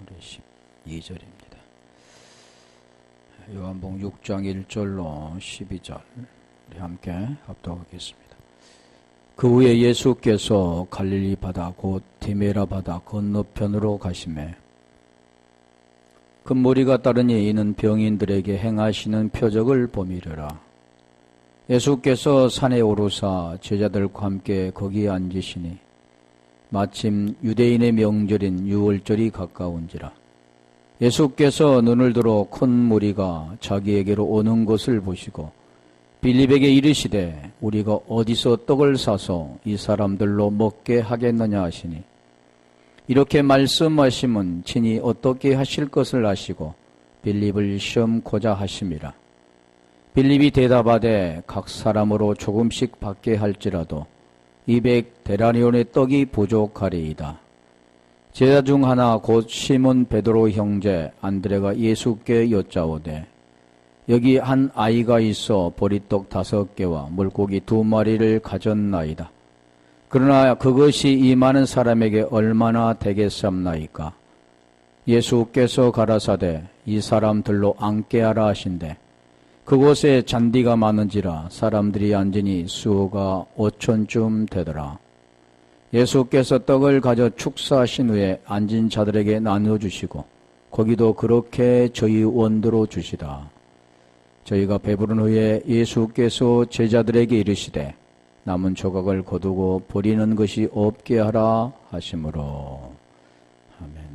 우리 12절입니다. 요한복음 6장 1절로 12절 우리 함께 합독하겠습니다. 그 후에 예수께서 갈릴리 바다 곧 디메라 바다 건너편으로 가시매 큰 무리가 따르니 이는 병인들에게 행하시는 표적을 보미려라. 예수께서 산에 오르사 제자들과 함께 거기에 앉으시니 마침 유대인의 명절인 유월절이 가까운지라. 예수께서 눈을 들어 큰 무리가 자기에게로 오는 것을 보시고 빌립에게 이르시되 우리가 어디서 떡을 사서 이 사람들로 먹게 하겠느냐 하시니 이렇게 말씀하심은 친히 어떻게 하실 것을 아시고 빌립을 시험코자 하심이라. 빌립이 대답하되 각 사람으로 조금씩 받게 할지라도 200데나리온의 떡이 부족하리이다. 제자 중 하나 곧 시몬 베드로 형제 안드레가 예수께 여짜오되 여기 한 아이가 있어 보리떡 5개와 물고기 2마리를 가졌나이다. 그러나 그것이 이 많은 사람에게 얼마나 되겠삼나이까. 예수께서 가라사대 이 사람들로 앉게 하라 하신대 그곳에 잔디가 많은지라 사람들이 앉으니 수가 5천쯤 되더라. 예수께서 떡을 가져 축사하신 후에 앉은 자들에게 나누어주시고 거기도 그렇게 저희 원대로 주시다. 저희가 배부른 후에 예수께서 제자들에게 이르시되 남은 조각을 거두고 버리는 것이 없게 하라 하시므로. 아멘.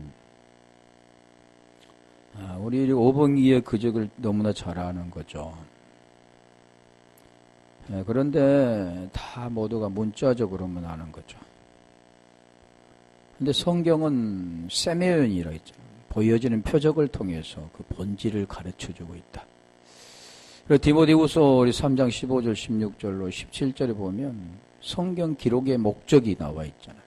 우리 오병이의 그적을 너무나 잘 아는 거죠. 그런데 다 모두가 문자적으로만 아는 거죠. 근데 성경은 세메연이라 했죠. 보여지는 표적을 통해서 그 본질을 가르쳐주고 있다. 그리고 디모데후서 3장 15절 16절로 17절에 보면 성경 기록의 목적이 나와 있잖아요.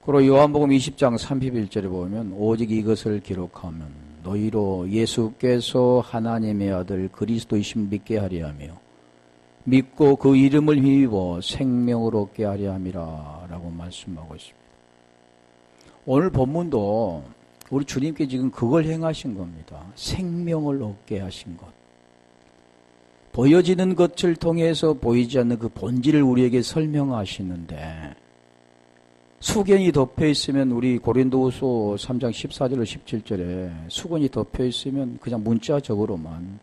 그리고 요한복음 20장 31절에 보면 오직 이것을 기록하면 너희로 예수께서 하나님의 아들 그리스도이심 믿게 하려 하며 믿고 그 이름을 힘입어 생명을 얻게 하려 함이라 라고 말씀하고 있습니다. 오늘 본문도 우리 주님께 지금 그걸 행하신 겁니다. 생명을 얻게 하신 것. 보여지는 것을 통해서 보이지 않는 그 본질을 우리에게 설명하시는데 수견이 덮여 있으면 우리 고린도후서 3장 14절로 17절에 수건이 덮여 있으면 그냥 문자적으로만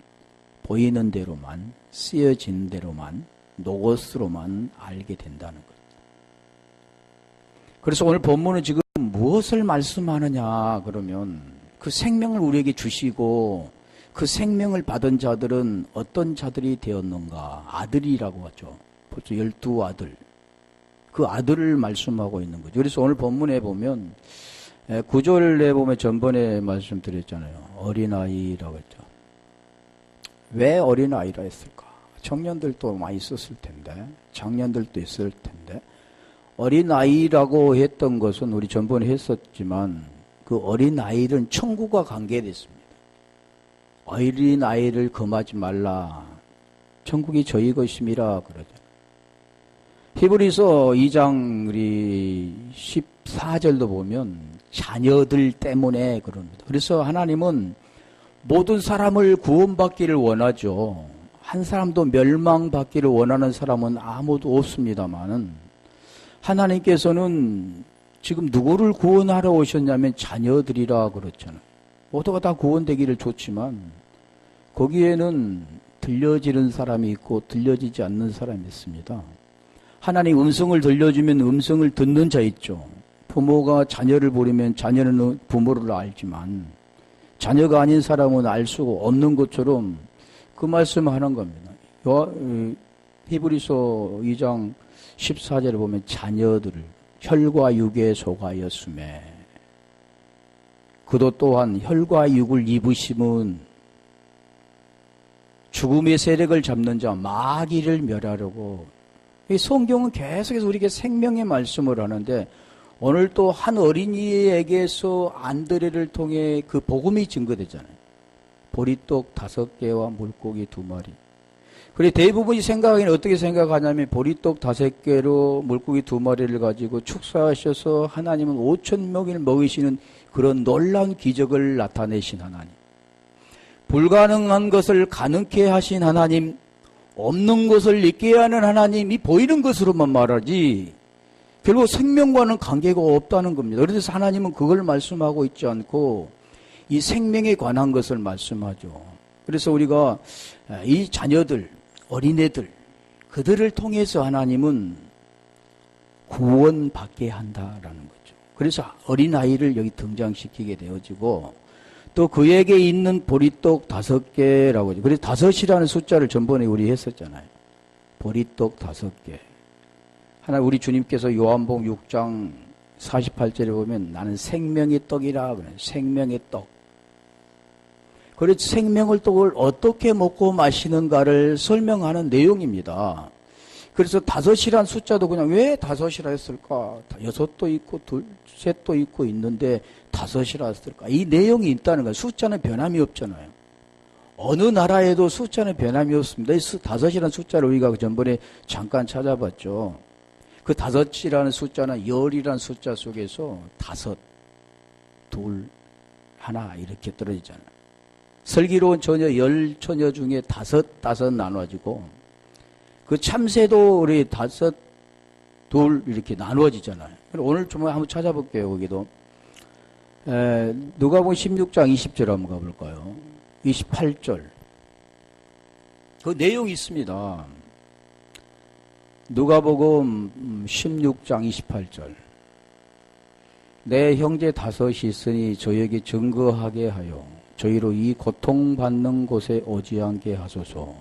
보이는 대로만 쓰여진 대로만 노것으로만 알게 된다는 것. 그래서 오늘 본문은 지금 무엇을 말씀하느냐 그러면 그 생명을 우리에게 주시고 그 생명을 받은 자들은 어떤 자들이 되었는가? 아들이라고 하죠. 벌써 12아들. 그 아들을 말씀하고 있는 거죠. 그래서 오늘 본문에 보면 9절에 보면 전번에 말씀드렸잖아요. 어린아이라고 했죠. 왜 어린아이라 했을까? 청년들도 많이 있었을 텐데 장년들도 있을 텐데 어린아이라고 했던 것은 우리 전번에 했었지만 그 어린아이는 천국과 관계됐습니다. 어린아이를 금하지 말라. 천국이 저희 것임이라 그러죠. 히브리서 2장 우리 14절도 보면 자녀들 때문에 그럽니다. 그래서 하나님은 모든 사람을 구원받기를 원하죠. 한 사람도 멸망받기를 원하는 사람은 아무도 없습니다만은 하나님께서는 지금 누구를 구원하러 오셨냐면 자녀들이라 그렇잖아요. 모두가 다 구원되기를 좋지만 거기에는 들려지는 사람이 있고 들려지지 않는 사람이 있습니다. 하나님 음성을 들려주면 음성을 듣는 자 있죠. 부모가 자녀를 부르면 자녀는 부모를 알지만 자녀가 아닌 사람은 알 수가 없는 것처럼 그 말씀을 하는 겁니다. 히브리서 2장 14절에 보면 자녀들을 혈과 육에 속하였음에 그도 또한 혈과 육을 입으심은 죽음의 세력을 잡는 자 마귀를 멸하려고. 이 성경은 계속해서 우리에게 생명의 말씀을 하는데 오늘 또 한 어린이에게서 안드레를 통해 그 복음이 증거되잖아요. 보리떡 5개와 물고기 2마리. 그리고 대부분이 생각하기는 어떻게 생각하냐면 보리떡 5개로 물고기 2마리를 가지고 축사하셔서 하나님은 5,000명을 먹이시는 그런 놀라운 기적을 나타내신 하나님, 불가능한 것을 가능케 하신 하나님, 없는 것을 있게 하는 하나님이 보이는 것으로만 말하지 결국 생명과는 관계가 없다는 겁니다. 그래서 하나님은 그걸 말씀하고 있지 않고 이 생명에 관한 것을 말씀하죠. 그래서 우리가 이 자녀들, 어린애들, 그들을 통해서 하나님은 구원받게 한다라는 거죠. 그래서 어린아이를 여기 등장시키게 되어지고 또 그에게 있는 보리떡 5개라고 하죠. 그래서 5이라는 숫자를 전번에 우리 했었잖아요. 보리떡 5개. 하나 우리 주님께서 요한복음 6장 48절에 보면 나는 생명의 떡이라 그래요. 생명의 떡. 그래서 생명의 떡을 어떻게 먹고 마시는가를 설명하는 내용입니다. 그래서 5이란 숫자도 그냥 왜 5이라 했을까? 6도 있고 셋도 있고 있는데 5이라 했을까? 이 내용이 있다는 거예요. 숫자는 변함이 없잖아요. 어느 나라에도 숫자는 변함이 없습니다. 5이라는 숫자를 우리가 전번에 잠깐 찾아봤죠. 그 5이라는 숫자는 열이라는 숫자 속에서 5, 2, 1 이렇게 떨어지잖아요. 슬기로운 처녀 10처녀 중에 5 나눠지고 그 참새도 우리 5, 2 이렇게 나누어지잖아요. 오늘 좀 한번 찾아볼게요. 거기도 누가복음 16장 20절 한번 가볼까요? 28절 그 내용이 있습니다. 누가복음 16장 28절 내 형제 5이 있으니 저에게 증거하게 하여 저희로 이 고통받는 곳에 오지 않게 하소서.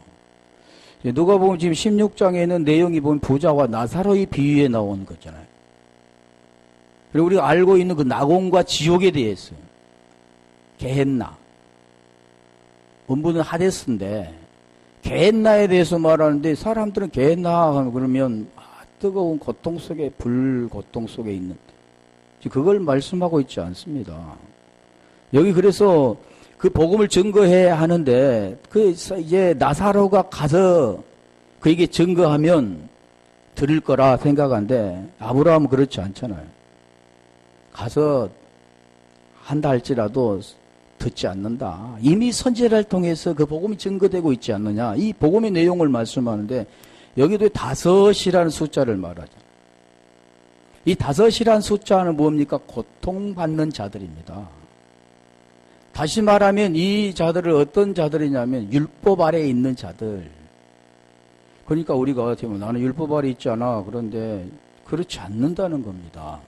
누가복음 지금 16장에는 내용이 보면 부자와 나사로의 비유에 나온 거잖아요. 그리고 우리가 알고 있는 그 낙원과 지옥에 대해서 게헨나 원문은 하데스인데 게헨나에 대해서 말하는데 사람들은 게헨나 하면 그러면 뜨거운 고통 속에 불고통 속에 있는 그걸 말씀하고 있지 않습니다. 여기 그래서 그 복음을 증거해야 하는데 그 이제 나사로가 가서 그에게 증거하면 들을 거라 생각하는데 아브라함은 그렇지 않잖아요. 가서 한다 할지라도 듣지 않는다. 이미 선지자를 통해서 그 복음이 증거되고 있지 않느냐. 이 복음의 내용을 말씀하는데 여기도 5이라는 숫자를 말하잖아요. 이 5이라는 숫자는 뭡니까? 고통받는 자들입니다. 다시 말하면 이 자들을 어떤 자들이냐면 율법 아래에 있는 자들. 그러니까 우리가 어떻게 보면 나는 율법 아래에 있지 않아. 그런데 그렇지 않는다는 겁니다.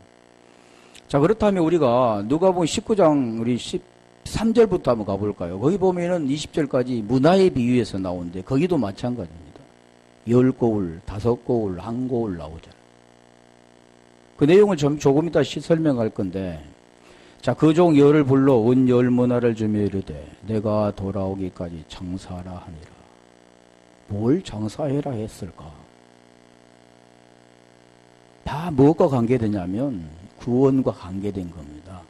자, 그렇다면 우리가 누가복음 19장 우리 13절부터 한번 가볼까요? 거기 보면은 20절까지 문화의 비유에서 나오는데 거기도 마찬가지입니다. 10고울, 5고울, 1고울 나오잖아요. 그 내용을 조금 이따 설명할 건데 자, 그 종 열을 불러 은 열 문화를 주며 이르되 내가 돌아오기까지 장사하라 하니라. 뭘 장사해라 했을까? 다 무엇과 관계되냐면 구원과 관계된 겁니다.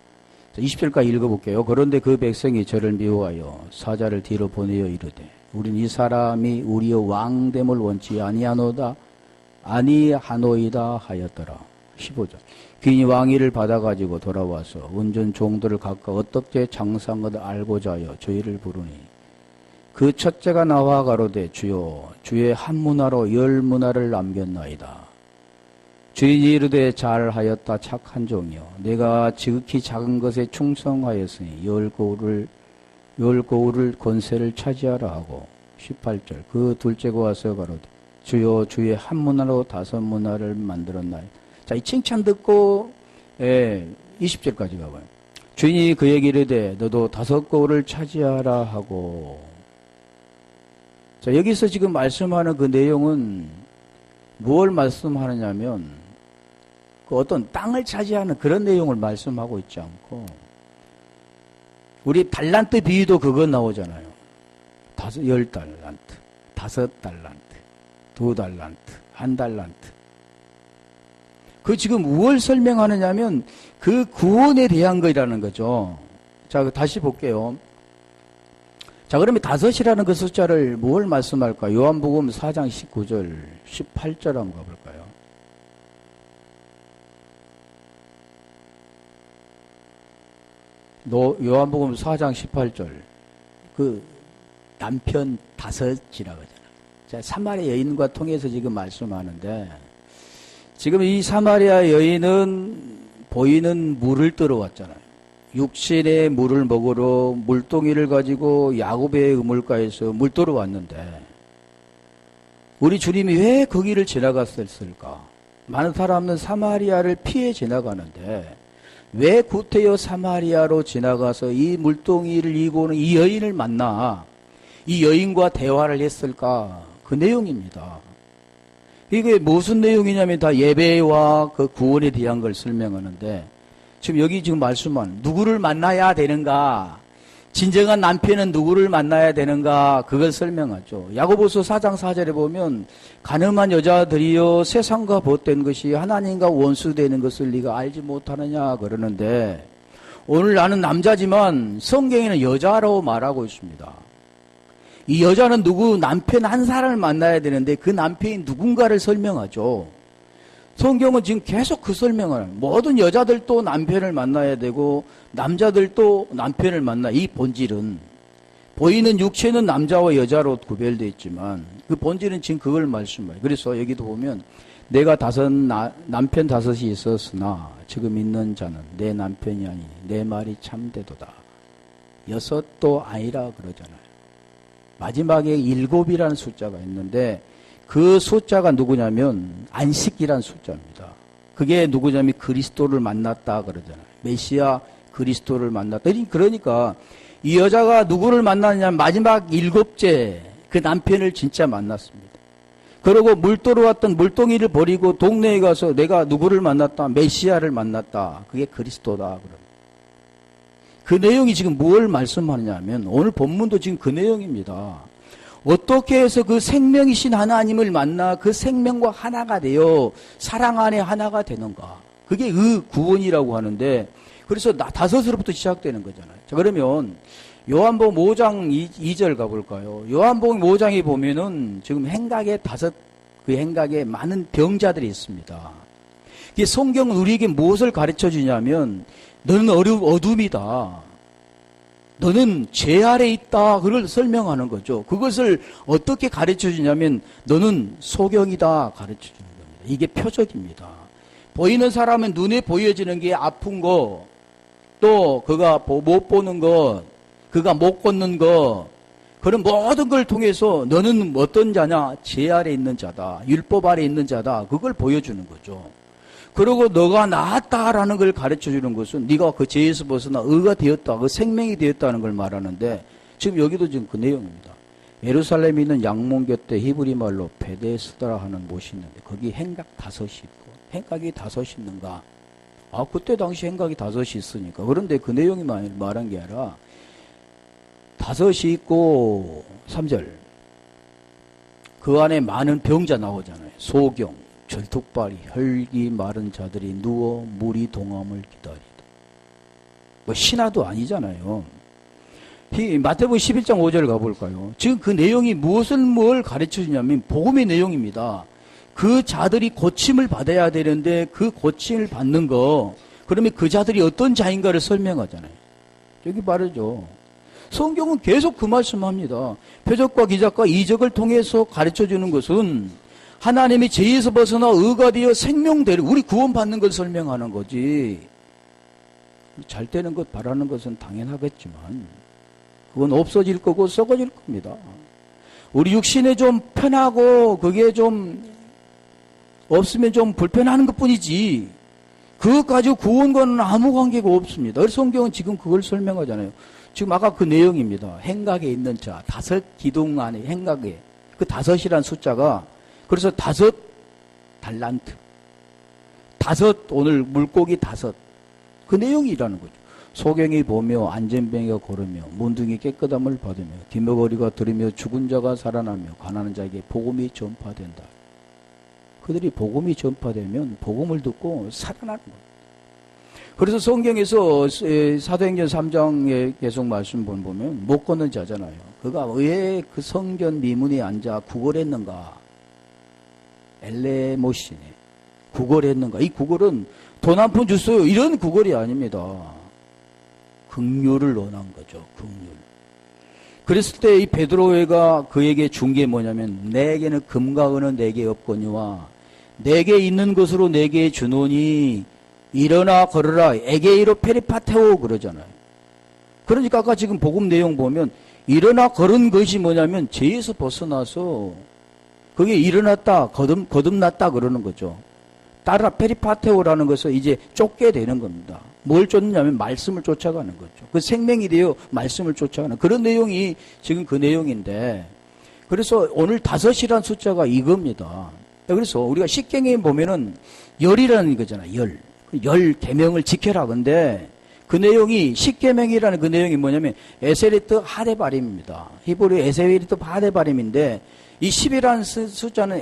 20절까지 읽어볼게요. 그런데 그 백성이 저를 미워하여 사자를 뒤로 보내어 이르되 우린 이 사람이 우리의 왕됨을 원치 아니하노이다 하였더라. 15절 귀인이 왕위를 받아가지고 돌아와서 온전 종들을 각각 어떻게 장사한 것을 알고자 하여 저희를 부르니 그 첫째가 나와 가로되 주여 주의 한 문화로 10문화를 남겼나이다. 주인이 이르되 잘하였다 착한 종이여 내가 지극히 작은 것에 충성하였으니 10고울을 권세를 차지하라 하고 18절 그 둘째가 와서 가로되 주여 주의 한 문화로 5문화를 만들었나이다. 자, 이 칭찬 듣고 20절까지 가봐요. 주인이 그에게 이르되 너도 5고울을 차지하라 하고 자, 여기서 지금 말씀하는 그 내용은 무엇을 말씀하느냐면 그 어떤 땅을 차지하는 그런 내용을 말씀하고 있지 않고 우리 달란트 비유도 그거 나오잖아요. 10달란트, 5달란트, 2달란트, 1달란트. 그 지금 무엇을 설명하느냐면 그 구원에 대한 거라는 거죠. 자, 다시 볼게요. 자, 그러면 5이라는 그 숫자를 뭘 말씀할까? 요한복음 4장 19절, 18절 한번 가볼까요? 요한복음 4장 18절. 그 남편 다섯이라고 하잖아요. 사마리아 여인과 통해서 지금 말씀하는데, 지금 이 사마리아 여인은 보이는 물을 들어왔잖아요. 육신의 물을 먹으러 물동이를 가지고 야곱의 우물가에서 물 들어왔는데, 우리 주님이 왜 거기를 지나갔을까? 많은 사람은 사마리아를 피해 지나가는데 왜 구태여 사마리아로 지나가서 이 물동이를 이고 오는 이 여인을 만나 이 여인과 대화를 했을까? 그 내용입니다. 이게 무슨 내용이냐면 다 예배와 그 구원에 대한 걸 설명하는데, 지금 여기 지금 말씀한 누구를 만나야 되는가, 진정한 남편은 누구를 만나야 되는가, 그걸 설명하죠. 야고보서 4장 4절에 보면 가늠한 여자들이여 세상과 벗된 것이 하나님과 원수되는 것을 네가 알지 못하느냐 그러는데, 오늘 나는 남자지만 성경에는 여자라고 말하고 있습니다. 이 여자는 누구, 남편 한 사람을 만나야 되는데 그 남편이 누군가를 설명하죠. 성경은 지금 계속 그 설명을, 모든 여자들도 남편을 만나야 되고 남자들도 남편을 만나. 이 본질은, 보이는 육체는 남자와 여자로 구별되어 있지만 그 본질은 지금 그걸 말씀해요. 그래서 여기도 보면 내가 남편 다섯이 있었으나 지금 있는 자는 내 남편이 아니 내 말이 참되도다. 여섯도 아니라 그러잖아요. 마지막에 7이라는 숫자가 있는데 그 숫자가 누구냐면 안식이라는 숫자입니다. 그게 누구냐면 그리스도를 만났다 그러잖아요. 메시아 그리스도를 만났다. 그러니까 이 여자가 누구를 만났냐면 마지막 7째 그 남편을 진짜 만났습니다. 그리고 물 들어왔던 물동이를 버리고 동네에 가서 내가 누구를 만났다? 메시아를 만났다. 그게 그리스도다. 그럽니다. 그 내용이 지금 뭘 말씀하느냐면 오늘 본문도 지금 그 내용입니다. 어떻게 해서 그 생명이신 하나님을 만나 그 생명과 하나가 되어 사랑 안에 하나가 되는가. 그게 구원이라고 하는데, 그래서 다섯으로부터 시작되는 거잖아요. 자, 그러면 요한복음 5장 2절 가볼까요? 요한복음 5장에 보면은 지금 행각에 그 행각에 많은 병자들이 있습니다. 이 성경은 우리에게 무엇을 가르쳐 주냐면 너는 어둠이다. 너는 죄 아래 있다. 그걸 설명하는 거죠. 그것을 어떻게 가르쳐 주냐면 너는 소경이다 가르쳐 주는 겁니다. 이게 표적입니다. 보이는 사람은 눈에 보여지는 게 아픈 거, 또 그가 못 보는 것, 그가 못 걷는 것, 그런 모든 걸 통해서 너는 어떤 자냐? 죄 아래 있는 자다. 율법 아래 있는 자다. 그걸 보여주는 거죠. 그리고 너가 나았다라는 걸 가르쳐주는 것은 네가 그 죄에서 벗어나 의가 되었다, 그 생명이 되었다는 걸 말하는데, 지금 여기도 지금 그 내용입니다. 예루살렘에 있는 양문 곁에 히브리 말로 베데스다라 하는 못이 있는데 거기 행각 5이 있고, 행각이 5이 있는가? 아, 그때 당시 행각이 5이 있으니까. 그런데 그 내용이 말한 게 아니라 5이 있고 3절 그 안에 많은 병자 나오잖아요. 소경, 절뚝발이, 혈기 마른 자들이 누워 물이 동함을 기다리다. 뭐 신화도 아니잖아요. 마태복음 11장 5절 가볼까요? 지금 그 내용이 뭘 가르쳐 주냐면 복음의 내용입니다. 그 자들이 고침을 받아야 되는데 그 고침을 받는 거, 그러면 그 자들이 어떤 자인가를 설명하잖아요. 여기 말이죠. 성경은 계속 그 말씀합니다. 표적과 기적과 이적을 통해서 가르쳐 주는 것은 하나님이 죄에서 벗어나 의가 되어 생명되를, 우리 구원받는 걸 설명하는 거지. 잘 되는 것 바라는 것은 당연하겠지만 그건 없어질 거고 썩어질 겁니다. 우리 육신에 좀 편하고 그게 좀 없으면 좀 불편한 것뿐이지 그것 가지고 구원과는 아무 관계가 없습니다. 그래서 성경은 지금 그걸 설명하잖아요. 지금 아까 그 내용입니다. 행각에 있는 자, 5 기둥 안에 행각에 그 5이라는 숫자가, 그래서 5 달란트, 5 오늘 물고기 5, 그 내용이라는 거죠. 소경이 보며 안전병이가 걸으며 문둥이 깨끗함을 받으며 뒷머거리가 들으며 죽은 자가 살아나며 가난한 자에게 복음이 전파된다. 그들이 복음이 전파되면 복음을 듣고 살아나는 거예요. 그래서 성경에서 사도행전 3장에 계속 말씀 보면 못 걷는 자잖아요. 그가 왜 그 성전 미문에 앉아 구걸했는가? 엘레모시네. 구걸했는가? 이 구걸은 돈 한 푼 주세요 이런 구걸이 아닙니다. 긍휼을 원한 거죠. 긍휼. 그랬을 때 이 베드로가 그에게 준 게 뭐냐면 내게는 금과 은은 내게 없거니와 내게 있는 것으로 내게 주노니 일어나 걸으라 에게이로 페리파테오 그러잖아요. 그러니까 아까 지금 복음 내용 보면 일어나 걸은 것이 뭐냐면 죄에서 벗어나서 그게 일어났다 거듭났다 그러는 거죠. 따라 페리파테오라는 것은 이제 쫓게 되는 겁니다. 뭘 쫓느냐면 말씀을 쫓아가는 거죠. 그 생명이 되어 말씀을 쫓아가는 그런 내용이 지금 그 내용인데 그래서 오늘 5이란 숫자가 이겁니다. 그래서 우리가 십계명에 보면은 열이라는 거잖아요. 열 계명을 지켜라. 근데 그 내용이 십계명이라는 그 내용이 뭐냐면 에세리트 하데바림입니다. 히브리 에세리트 하데바림인데 이 10이라는 숫자는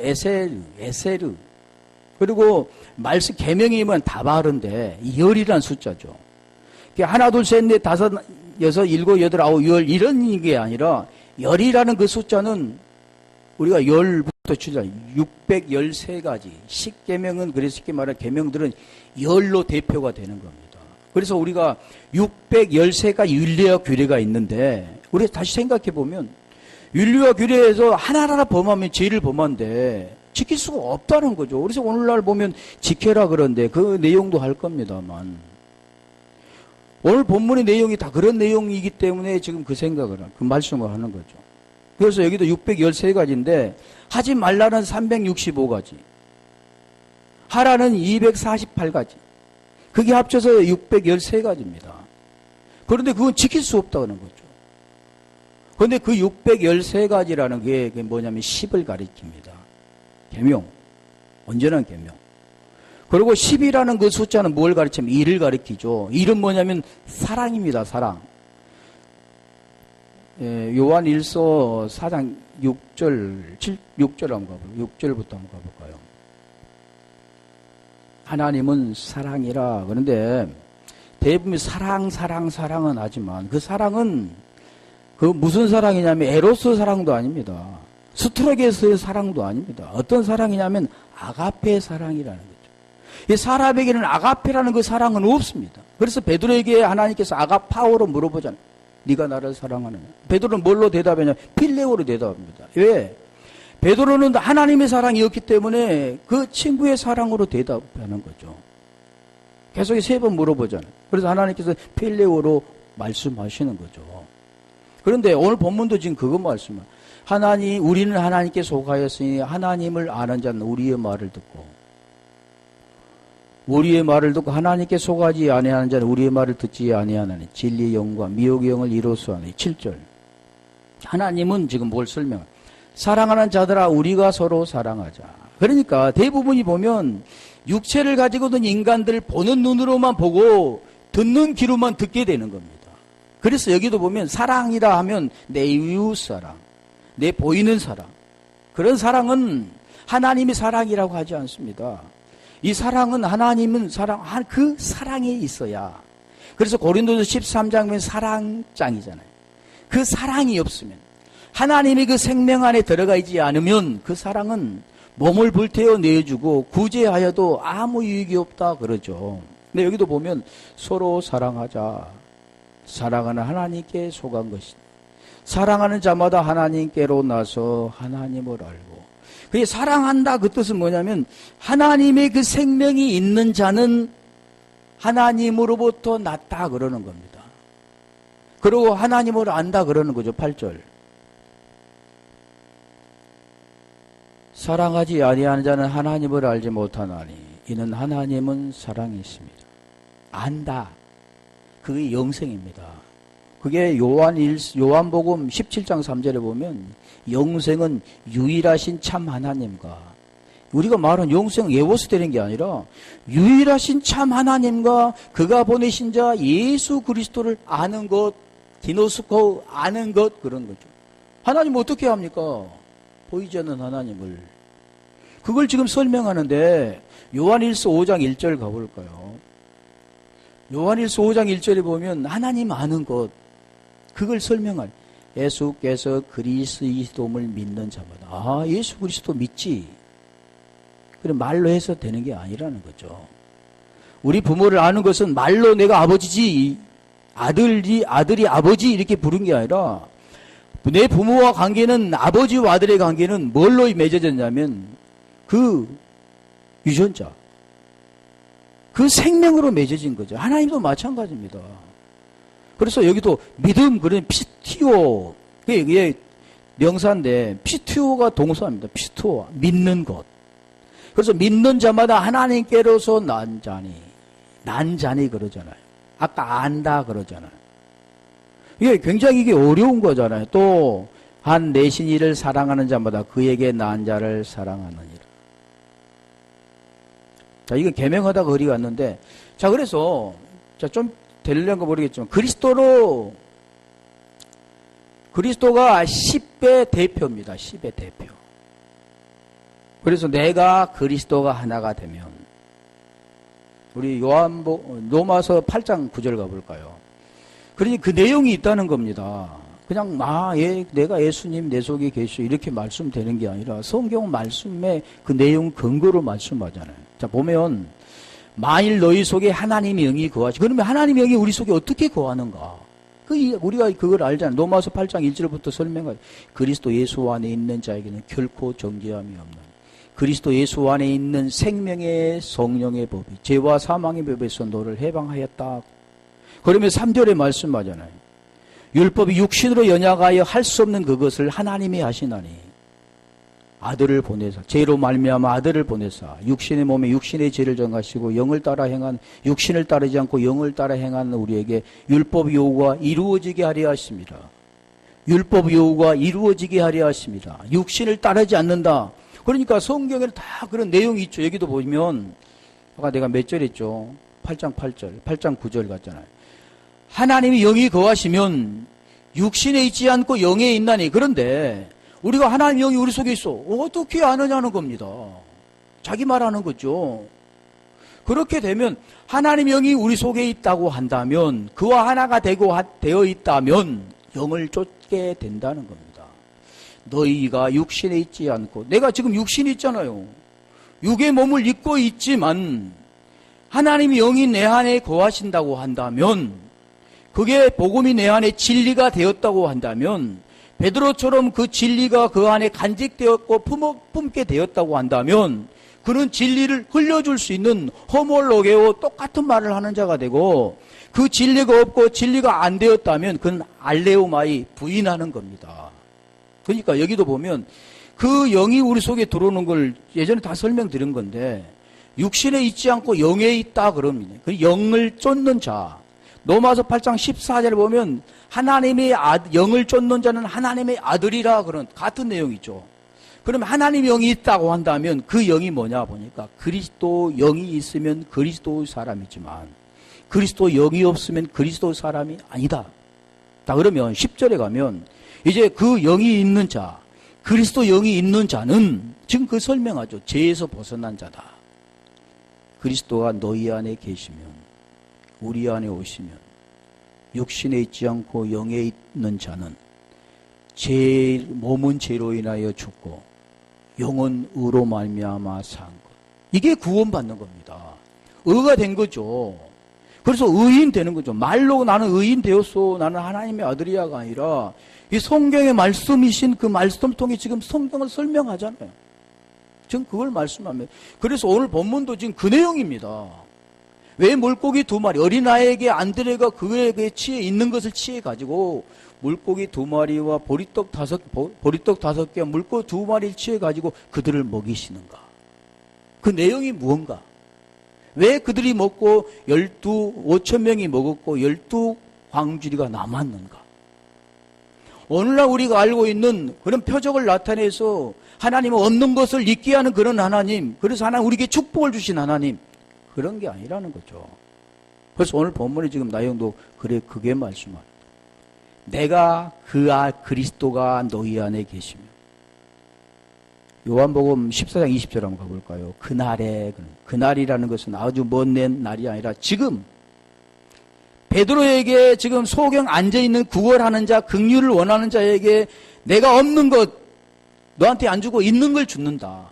에세르 그리고 말씀 계명이면 다바른데 열이라는 숫자죠. 하나 둘 셋 넷 다섯 여섯 일곱 여덟 아홉 열 이런 게 아니라 열이라는 그 숫자는 우리가 열부터 추자 613가지 십계명은 그래서 쉽게 말하면 계명들은 열로 대표가 되는 겁니다. 그래서 우리가 613가지 윤리와 규례가 있는데 우리가 다시 생각해 보면 윤리와 규례에서 하나하나 범하면 죄를 범한데 지킬 수가 없다는 거죠. 그래서 오늘날 보면 지켜라 그런데 그 내용도 할 겁니다만 오늘 본문의 내용이 다 그런 내용이기 때문에 지금 그 생각을 그 말씀을 하는 거죠. 그래서 여기도 613가지인데 하지 말라는 365가지 하라는 248가지 그게 합쳐서 613가지입니다. 그런데 그건 지킬 수 없다는 거죠. 그런데 그 613가지라는 게 뭐냐면 10을 가리킵니다. 계명. 언제나 계명. 그리고 10이라는 그 숫자는 뭘 가리키면 1을 가리키죠. 1은 뭐냐면 사랑입니다. 사랑. 요한 1서 4장 6절 한번 가볼까요? 6절부터 한번 가볼까요? 하나님은 사랑이라. 그런데 대부분 사랑은 하지만 그 사랑은 그 무슨 사랑이냐면 에로스 사랑도 아닙니다. 스트로게스의 사랑도 아닙니다. 어떤 사랑이냐면 아가페 사랑이라는 거죠. 이 사람에게는 아가페라는 그 사랑은 없습니다. 그래서 베드로에게 하나님께서 아가파오로 물어보잖아요. 네가 나를 사랑하느냐. 베드로는 뭘로 대답하냐? 필레오로 대답합니다. 왜? 베드로는 하나님의 사랑이 없기 때문에 그 친구의 사랑으로 대답하는 거죠. 계속 3번 물어보잖아요. 그래서 하나님께서 필레오로 말씀하시는 거죠. 그런데 오늘 본문도 지금 그거 말씀을 우리는 하나님께 속하였으니 하나님을 아는 자는 우리의 말을 듣고 하나님께 속하지 아니하는 자는 우리의 말을 듣지 아니하나니 진리의 영과 미혹의 영을 이로써 하니 7절. 하나님은 지금 뭘 설명해? 사랑하는 자들아 우리가 서로 사랑하자. 그러니까 대부분이 보면 육체를 가지고는 인간들 보는 눈으로만 보고 듣는 귀로만 듣게 되는 겁니다. 그래서 여기도 보면 사랑이라 하면 내 이웃 사랑, 내 보이는 사랑. 그런 사랑은 하나님이 사랑이라고 하지 않습니다. 이 사랑은 하나님은 그 사랑에 있어야. 그래서 고린도서 13장 보면 사랑장이잖아요. 그 사랑이 없으면 하나님이 그 생명 안에 들어가 있지 않으면 그 사랑은 몸을 불태워 내주고 구제하여도 아무 유익이 없다 그러죠. 근데 여기도 보면 서로 사랑하자. 사랑하는 하나님께 속한 것이다. 사랑하는 자마다 하나님께로 나서 하나님을 알고. 그게 사랑한다 그 뜻은 뭐냐면 하나님의 그 생명이 있는 자는 하나님으로부터 났다 그러는 겁니다. 그리고 하나님을 안다 그러는 거죠. 8절. 사랑하지 아니하는 자는 하나님을 알지 못하나니 이는 하나님은 사랑이 있습니다. 안다. 그게 영생입니다. 그게 요한복음 17장 3절에 보면 영생은 유일하신 참 하나님과 우리가 말하는 영생 예워서 되는 게 아니라 유일하신 참 하나님과 그가 보내신 자 예수 그리스도를 아는 것 디노스코 아는 것 그런 거죠. 하나님 어떻게 합니까? 보이지 않는 하나님을. 그걸 지금 설명하는데 요한일서 5장 1절 가볼까요? 요한일서 5장 1절에 보면 하나님 아는 것 그걸 설명할 예수께서 그리스도임을 믿는 자마다 예수 그리스도 믿지 그래 말로 해서 되는 게 아니라는 거죠. 우리 부모를 아는 것은 말로 내가 아버지지 아들이 아버지 이렇게 부른 게 아니라 내 부모와 관계는 아버지와 아들의 관계는 뭘로 맺어졌냐면 그 유전자, 그 생명으로 맺어진 거죠. 하나님도 마찬가지입니다. 그래서 여기도 믿음, 그런 피티오, 이게 명사인데 피티오가 동사입니다. 피티오, 믿는 것. 그래서 믿는 자마다 하나님께로서 난 자니 그러잖아요. 아까 안다 그러잖아요. 이게 굉장히 이게 어려운 거잖아요. 또 한 내신 이를 사랑하는 자마다 그에게 난 자를 사랑하느니라. 자, 이거 계명하다가 거리 갔는데, 자, 그래서, 자, 좀 되려는가 모르겠지만, 그리스도가 10의 대표입니다. 10의 대표. 그래서 내가 그리스도가 하나가 되면, 우리 로마서 8장 9절 가볼까요? 그러니 그 내용이 있다는 겁니다. 그냥, 내가 예수님 내 속에 계시오. 이렇게 말씀되는 게 아니라 성경 말씀의 그 내용 근거로 말씀하잖아요. 자, 보면, 만일 너희 속에 하나님의 영이 거하시, 그러면 하나님의 영이 우리 속에 어떻게 거하는가? 우리가 그걸 알잖아요. 로마서 8장 1절부터 설명하죠. 그리스도 예수 안에 있는 자에게는 결코 정죄함이 없는, 그리스도 예수 안에 있는 생명의 성령의 법이 죄와 사망의 법에서 너를 해방하였다. 그러면 3절에 말씀하잖아요. 율법이 육신으로 연약하여 할 수 없는 그것을 하나님이 하시나니 아들을 보내사, 죄로 말미암아 아들을 보내사 육신의 몸에 육신의 죄를 정하시고 영을 따라 행한, 육신을 따르지 않고 영을 따라 행하는 우리에게 율법 요구가 이루어지게 하려 하십니다. 율법 요구가 이루어지게 하려 하십니다. 육신을 따르지 않는다. 그러니까 성경에는 다 그런 내용이 있죠. 여기도 보면 아까 내가 몇 절 했죠? 8장 8절, 8장 9절 같잖아요. 하나님이 영이 거하시면 육신에 있지 않고 영에 있나니. 그런데 우리가 하나님 영이 우리 속에 있어. 어떻게 아느냐는 겁니다. 자기 말하는 거죠. 그렇게 되면 하나님 영이 우리 속에 있다고 한다면, 그와 하나가 되어 있다면 영을 쫓게 된다는 겁니다. 너희가 육신에 있지 않고, 내가 지금 육신이 있잖아요. 육의 몸을 입고 있지만 하나님이 영이 내 안에 거하신다고 한다면, 그게 복음이 내 안에 진리가 되었다고 한다면, 베드로처럼 그 진리가 그 안에 간직되었고 품게 되었다고 한다면, 그는 진리를 흘려줄 수 있는 호몰로게오, 똑같은 말을 하는 자가 되고, 그 진리가 없고 진리가 안 되었다면 그는 알레오마이, 부인하는 겁니다. 그러니까 여기도 보면 그 영이 우리 속에 들어오는 걸 예전에 다 설명드린 건데, 육신에 있지 않고 영에 있다 그럽니다. 그 영을 쫓는 자, 로마서 8장 14절 보면 하나님의 영을 쫓는 자는 하나님의 아들이라, 그런 같은 내용이죠. 그러면 하나님의 영이 있다고 한다면 그 영이 뭐냐 보니까 그리스도 영이 있으면 그리스도의 사람이지만 그리스도 영이 없으면 그리스도 사람이 아니다. 자, 그러면 10절에 가면 이제 그 영이 있는 자, 그리스도 영이 있는 자는 지금 그 설명하죠. 죄에서 벗어난 자다. 그리스도가 너희 안에 계시면, 우리 안에 오시면 육신에 있지 않고 영에 있는 자는 몸은 죄로 인하여 죽고 영은 의로 말미암아 산 것. 이게 구원받는 겁니다. 의가 된 거죠. 그래서 의인 되는 거죠. 말로 나는 의인 되었소, 나는 하나님의 아들이야가 아니라 이 성경의 말씀이신 그 말씀을 통해 지금 성경을 설명하잖아요. 지금 그걸 말씀합니다. 그래서 오늘 본문도 지금 그 내용입니다. 왜 물고기 2마리, 어린아이에게 안드레가 그에게 취해 있는 것을 취해 가지고 물고기 2마리와 보리떡 5개와 물고기 2마리를 취해 가지고 그들을 먹이시는가? 그 내용이 무언가? 왜 그들이 먹고 5,000명이 먹었고 12광주리가 남았는가? 오늘날 우리가 알고 있는 그런 표적을 나타내서 하나님은 없는 것을 있게 하는 그런 하나님, 그래서 하나님 우리에게 축복을 주신 하나님, 그런 게 아니라는 거죠. 그래서 오늘 본문에 지금 내용도 그게 말씀합니다. 내가 그리스도가 너희 안에 계시면. 요한복음 14장 20절 한번 가볼까요? 그날이라는 것은 아주 먼 날이 아니라 지금 베드로에게 지금 소경 앉아있는 구걸하는 자, 긍휼을 원하는 자에게 내가 없는 것 너한테 안 주고 있는 걸 주는다.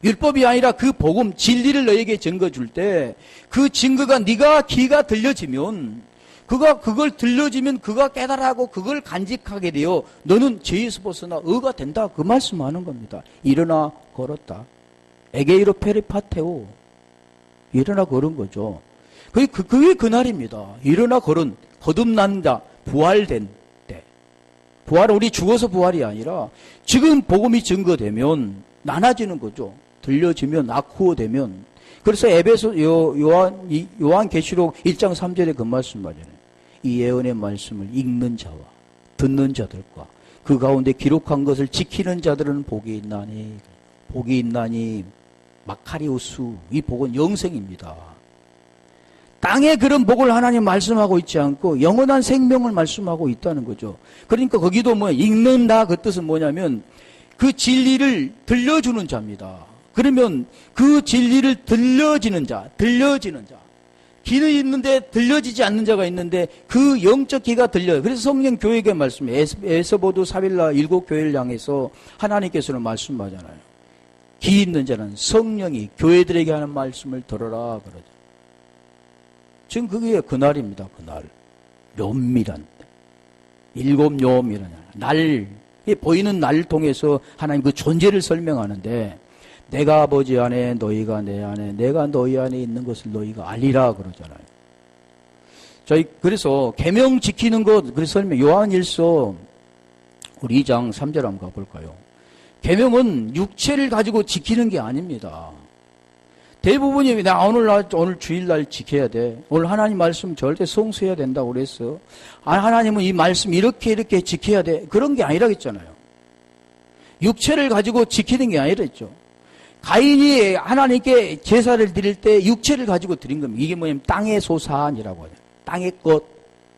율법이 아니라 그 복음, 진리를 너에게 증거 줄 때 그 증거가 네가 귀가 들려지면 그가 그걸 들려주면 그가 깨달아하고 그걸 간직하게 되어 너는 죄에서 벗어나 의가 된다. 그 말씀하는 겁니다. 일어나 걸었다. 에게이로 페리파테오. 일어나 걸은 거죠. 그게 그날입니다. 일어나 걸은, 거듭난 자, 부활된 때. 부활은 우리 죽어서 부활이 아니라 지금 복음이 증거되면 나눠지는 거죠. 들려지면, 아쿠어되면. 그래서 에베소, 요한계시록 1장 3절에 그 말씀 맞아요. 이 예언의 말씀을 읽는 자와 듣는 자들과 그 가운데 기록한 것을 지키는 자들은 복이 있나니, 복이 있나니, 마카리우스, 이 복은 영생입니다. 땅에 그런 복을 하나님 말씀하고 있지 않고 영원한 생명을 말씀하고 있다는 거죠. 그러니까 거기도 읽는다 그 뜻은 뭐냐면 그 진리를 들려주는 자입니다. 그러면 그 진리를 들려지는 자, 귀는 있는데 들려지지 않는 자가 있는데 그 영적 귀가 들려요. 그래서 성령 교회에게 말씀해요. 에서보도 사빌라 7교회를 향해서 하나님께서는 말씀하잖아요. 귀 있는 자는 성령이 교회들에게 하는 말씀을 들어라 그러죠. 지금 그게 그날입니다. 그날. 묘밀한 일곱 묘밀한 날, 보이는 날을 통해서 하나님 그 존재를 설명하는데 내가 아버지 안에 너희가 내 안에 내가 너희 안에 있는 것을 너희가 알리라 그러잖아요. 그래서 계명 지키는 것 그래서 설명 요한일서 우리 2장 3절 한번 가볼까요? 계명은 육체를 가지고 지키는 게 아닙니다. 대부분이 나 오늘 주일날 지켜야 돼. 오늘 하나님 말씀 절대 성수해야 된다고 그랬어. 하나님은 이 말씀 이렇게 지켜야 돼. 그런 게 아니라 했잖아요. 육체를 가지고 지키는 게 아니라 했죠. 가인이 하나님께 제사를 드릴 때 육체를 가지고 드린 겁니다. 이게 뭐냐면 땅의 소산이라고 하죠. 땅의 것.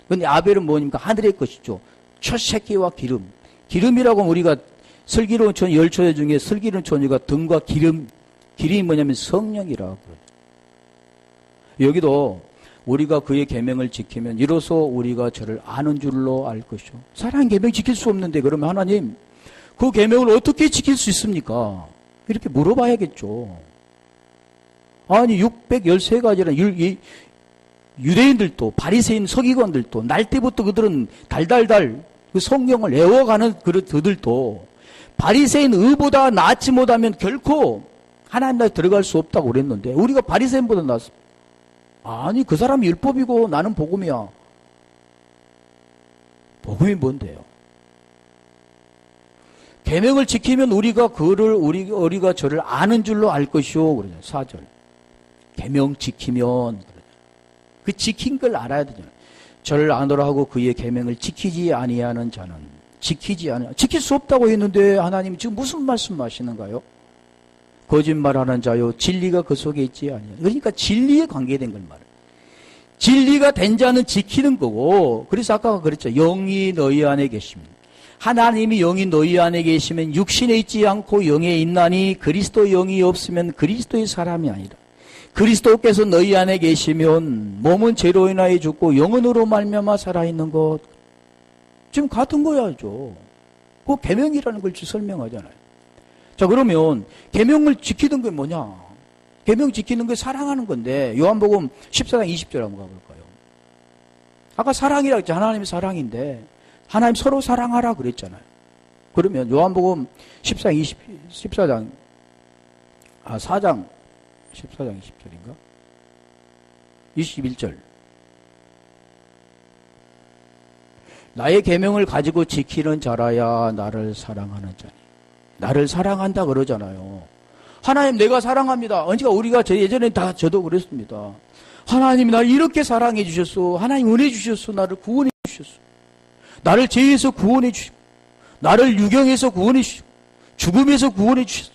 근데 아벨은 뭐입니까? 하늘의 것이죠. 첫 새끼와 기름. 기름이라고 하면 우리가 슬기로운 천 10처녀 중에 슬기로운 처녀가 등과 기름이 뭐냐면 성령이라고 그러죠. 여기도 우리가 그의 계명을 지키면 이로써 우리가 저를 아는 줄로 알 것이요. 사랑의 계명 지킬 수 없는데 그러면 하나님 그 계명을 어떻게 지킬 수 있습니까? 이렇게 물어봐야겠죠. 아니 613가지나 유대인들도 바리새인 서기관들도 날 때부터 그들은 달달달 그 성경을 애워가는 그들도 바리새인 의보다 낫지 못하면 결코 하나님 나라에 들어갈 수 없다고 그랬는데 우리가 바리새인보다 낫습니다. 아니 그 사람이 율법이고 나는 복음이야. 복음이 뭔데요? 계명을 지키면 우리가 저를 아는 줄로 알 것이요. 그러죠. 4절. 계명 지키면 그 지킨 걸 알아야 되잖아요. 저를 아노라 하고 그의 계명을 지키지 아니하는 자는 지킬 수 없다고 했는데 하나님 지금 무슨 말씀하시는가요? 거짓말하는 자요 진리가 그 속에 있지 아니하요. 그러니까 진리에 관계된 걸 말해요. 진리가 된 자는 지키는 거고 그래서 아까 그랬죠. 영이 너희 안에 계십니다. 하나님이 영이 너희 안에 계시면 육신에 있지 않고 영에 있나니 그리스도 영이 없으면 그리스도의 사람이 아니라 그리스도께서 너희 안에 계시면 몸은 죄로 인하여 죽고 영혼으로 말미암아 살아있는 것. 지금 같은 거야죠. 그 계명이라는 걸 설명하잖아요. 자 그러면 계명을 지키는 게 뭐냐? 계명 지키는 게 사랑하는 건데 요한복음 14장 20절 한번 가볼까요? 아까 사랑이라고 했죠. 하나님이 사랑인데 하나님 서로 사랑하라 그랬잖아요. 그러면 요한복음 4장 20절인가? 21절. 나의 계명을 가지고 지키는 자라야 나를 사랑하는 자니. 나를 사랑한다 그러잖아요. 하나님 내가 사랑합니다. 언제가 우리가 예전에 다 저도 그랬습니다. 하나님이 나를 이렇게 사랑해 주셨어. 하나님 은혜 주셨어. 나를 구원해 주셨어. 나를 죄에서 구원해 주시고 나를 유경에서 구원해 주시고 죽음에서 구원해 주셨어.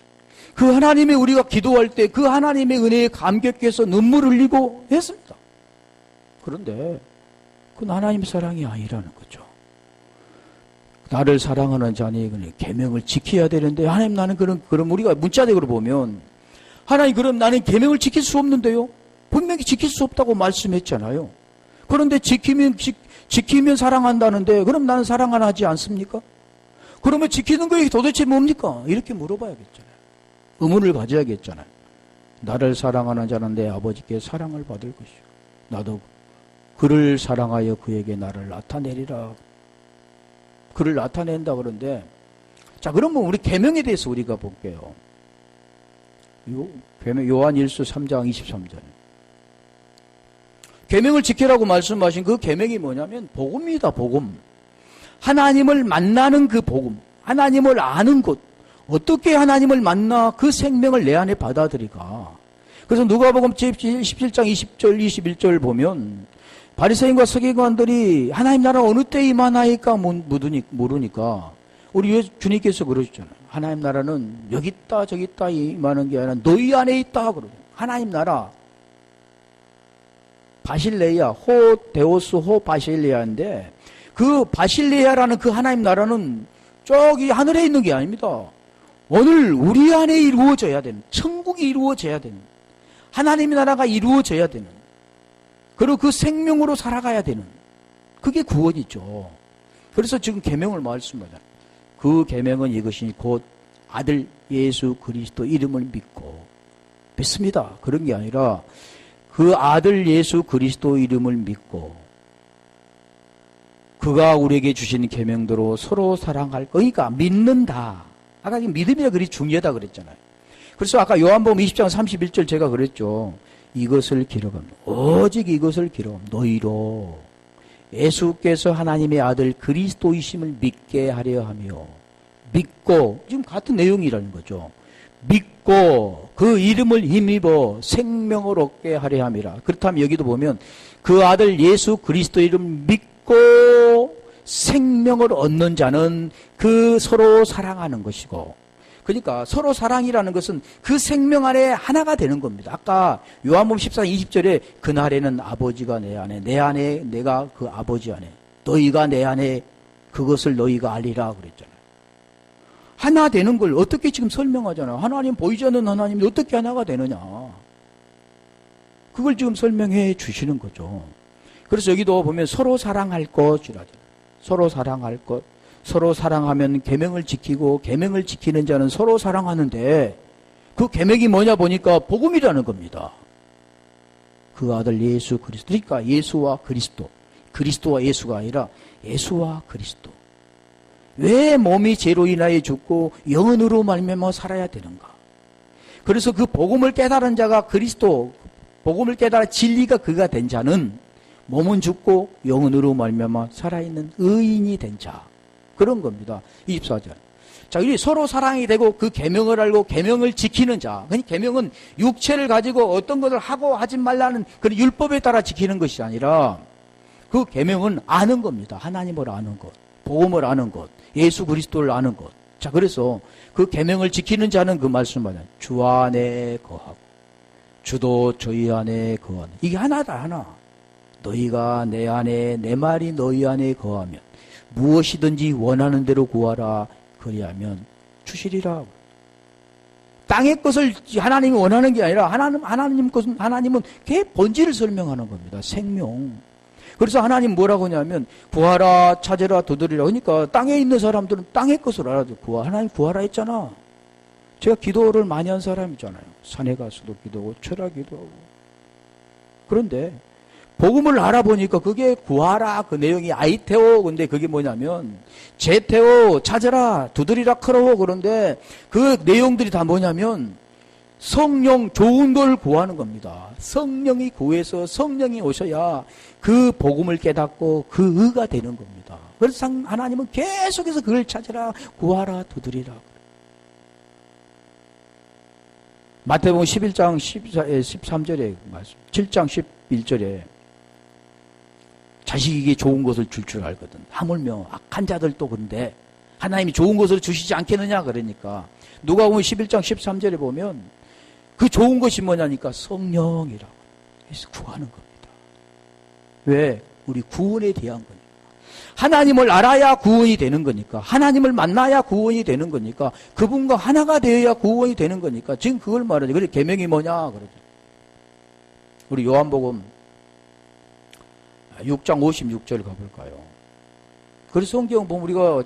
그 하나님의 우리가 기도할 때 그 하나님의 은혜에 감격해서 눈물 흘리고 했습니다. 그런데 그건 하나님의 사랑이 아니라는 거죠. 나를 사랑하는 자니 계명을 지켜야 되는데 하나님 나는 그럼 우리가 문자적으로 보면 하나님 그럼 나는 계명을 지킬 수 없는데요. 분명히 지킬 수 없다고 말씀했잖아요. 그런데 지키면 사랑한다는데 그럼 나는 사랑 안 하지 않습니까? 그러면 지키는 게 도대체 뭡니까? 이렇게 물어봐야겠잖아요. 의문을 가져야겠잖아요. 나를 사랑하는 자는 내 아버지께 사랑을 받을 것이요. 나도 그를 사랑하여 그에게 나를 나타내리라. 그를 나타낸다 그러는데, 자, 그러면 우리 계명에 대해서 우리가 볼게요. 요한일서 3장 23절. 계명을 지키라고 말씀하신 그 계명이 뭐냐면 복음이다, 복음. 하나님을 만나는 그 복음, 하나님을 아는 것. 어떻게 하나님을 만나 그 생명을 내 안에 받아들이가. 그래서 누가복음 17장 20절 21절 보면 바리새인과 서기관들이 하나님 나라 어느 때 임하나이까 모르니까 우리 주님께서 그러셨잖아요. 하나님 나라는 여기 있다 저기 있다 임하는 게 아니라 너희 안에 있다 그러고. 하나님 나라 바실레이아 호 데오스 호 바실레이아인데 그 바실레이아라는 그 하나님 나라는 저기 하늘에 있는 게 아닙니다. 오늘 우리 안에 이루어져야 되는, 천국이 이루어져야 되는, 하나님의 나라가 이루어져야 되는, 그리고 그 생명으로 살아가야 되는, 그게 구원이죠. 그래서 지금 계명을 말씀하잖아요. 그 계명은 이것이 곧 아들 예수 그리스도 이름을 믿습니다. 그런 게 아니라 그 아들 예수 그리스도 이름을 믿고 그가 우리에게 주신 계명대로 서로 사랑할 거니까 믿는다. 아까 믿음이 그리 중요하다 그랬잖아요. 그래서 아까 요한복음 20장 31절 제가 그랬죠. 이것을 기록합니다. 오직 이것을 기록합니다. 너희로 예수께서 하나님의 아들 그리스도이심을 믿게 하려 하며 믿고 지금 같은 내용이라는 거죠. 믿고 그 이름을 힘입어 생명을 얻게 하려 함이라. 그렇다면 여기도 보면 그 아들 예수 그리스도 이름 믿고 생명을 얻는 자는 그 서로 사랑하는 것이고, 그러니까 서로 사랑이라는 것은 그 생명 안에 하나가 되는 겁니다. 아까 요한복음 14장 20절에 그날에는 아버지가 내 안에, 내 안에 내가 그 아버지 안에, 너희가 내 안에 그것을 너희가 알리라 그랬잖아요. 하나 되는 걸 어떻게 지금 설명하잖아요. 하나님 보이지 않는 하나님이 어떻게 하나가 되느냐. 그걸 지금 설명해 주시는 거죠. 그래서 여기도 보면 서로 사랑할 것이라죠. 서로 사랑할 것. 서로 사랑하면 계명을 지키고 계명을 지키는 자는 서로 사랑하는데 그 계명이 뭐냐 보니까 복음이라는 겁니다. 그 아들 예수 그리스도. 그러니까 예수와 그리스도. 그리스도와 예수가 아니라 예수와 그리스도. 왜 몸이 죄로 인하여 죽고 영혼으로 말미암아 살아야 되는가? 그래서 그 복음을 깨달은 자가 그리스도, 복음을 깨달아 진리가 그가 된 자는 몸은 죽고 영혼으로 말미암아 살아있는 의인이 된 자. 그런 겁니다. 24절. 자, 이 서로 사랑이 되고 그 계명을 알고 계명을 지키는 자. 그러니까 계명은 육체를 가지고 어떤 것을 하고 하지 말라는 그런 율법에 따라 지키는 것이 아니라 그 계명은 아는 겁니다. 하나님을 아는 것, 복음을 아는 것, 예수 그리스도를 아는 것. 자, 그래서 그 계명을 지키는 자는 그 말씀하는 주 안에 거하고 주도 저희 안에 거하는. 이게 하나다, 하나. 너희가 내 안에, 내 말이 너희 안에 거하면 무엇이든지 원하는 대로 구하라. 그리하면 주시리라. 땅의 것을 하나님이 원하는 게 아니라 하나님은 걔 본질을 설명하는 겁니다. 생명. 그래서 하나님 뭐라고 하냐면 구하라, 찾으라, 두드리라. 그러니까 땅에 있는 사람들은 땅의 것을 알아도 하나님 구하라 했잖아. 제가 기도를 많이 한 사람이잖아요. 산에 가서도 기도하고 철야 기도하고. 그런데 복음을 알아보니까 그게 구하라 그 내용이 아이테오. 근데 그게 뭐냐면 제테오, 찾으라, 두드리라, 크로오. 그런데 그 내용들이 다 뭐냐면 성령, 좋은 걸 구하는 겁니다. 성령이 구해서 성령이 오셔야 그 복음을 깨닫고 그 의가 되는 겁니다. 그래서 하나님은 계속해서 그걸 찾으라, 구하라, 두드리라. 마태복음 11장 13절에 말씀, 7장 11절에 자식에게 좋은 것을 줄 알거든. 하물며 악한 자들도 그런데 하나님이 좋은 것을 주시지 않겠느냐 그러니까 누가복음 11장 13절에 보면 그 좋은 것이 뭐냐니까 성령이라고. 그래서 구하는 겁니다. 왜? 우리 구원에 대한 거니까. 하나님을 알아야 구원이 되는 거니까. 하나님을 만나야 구원이 되는 거니까. 그분과 하나가 되어야 구원이 되는 거니까. 지금 그걸 말하죠. 그래 계명이 뭐냐 그러죠. 우리 요한복음 6장 56절 가볼까요? 그래서 성경 보면 우리가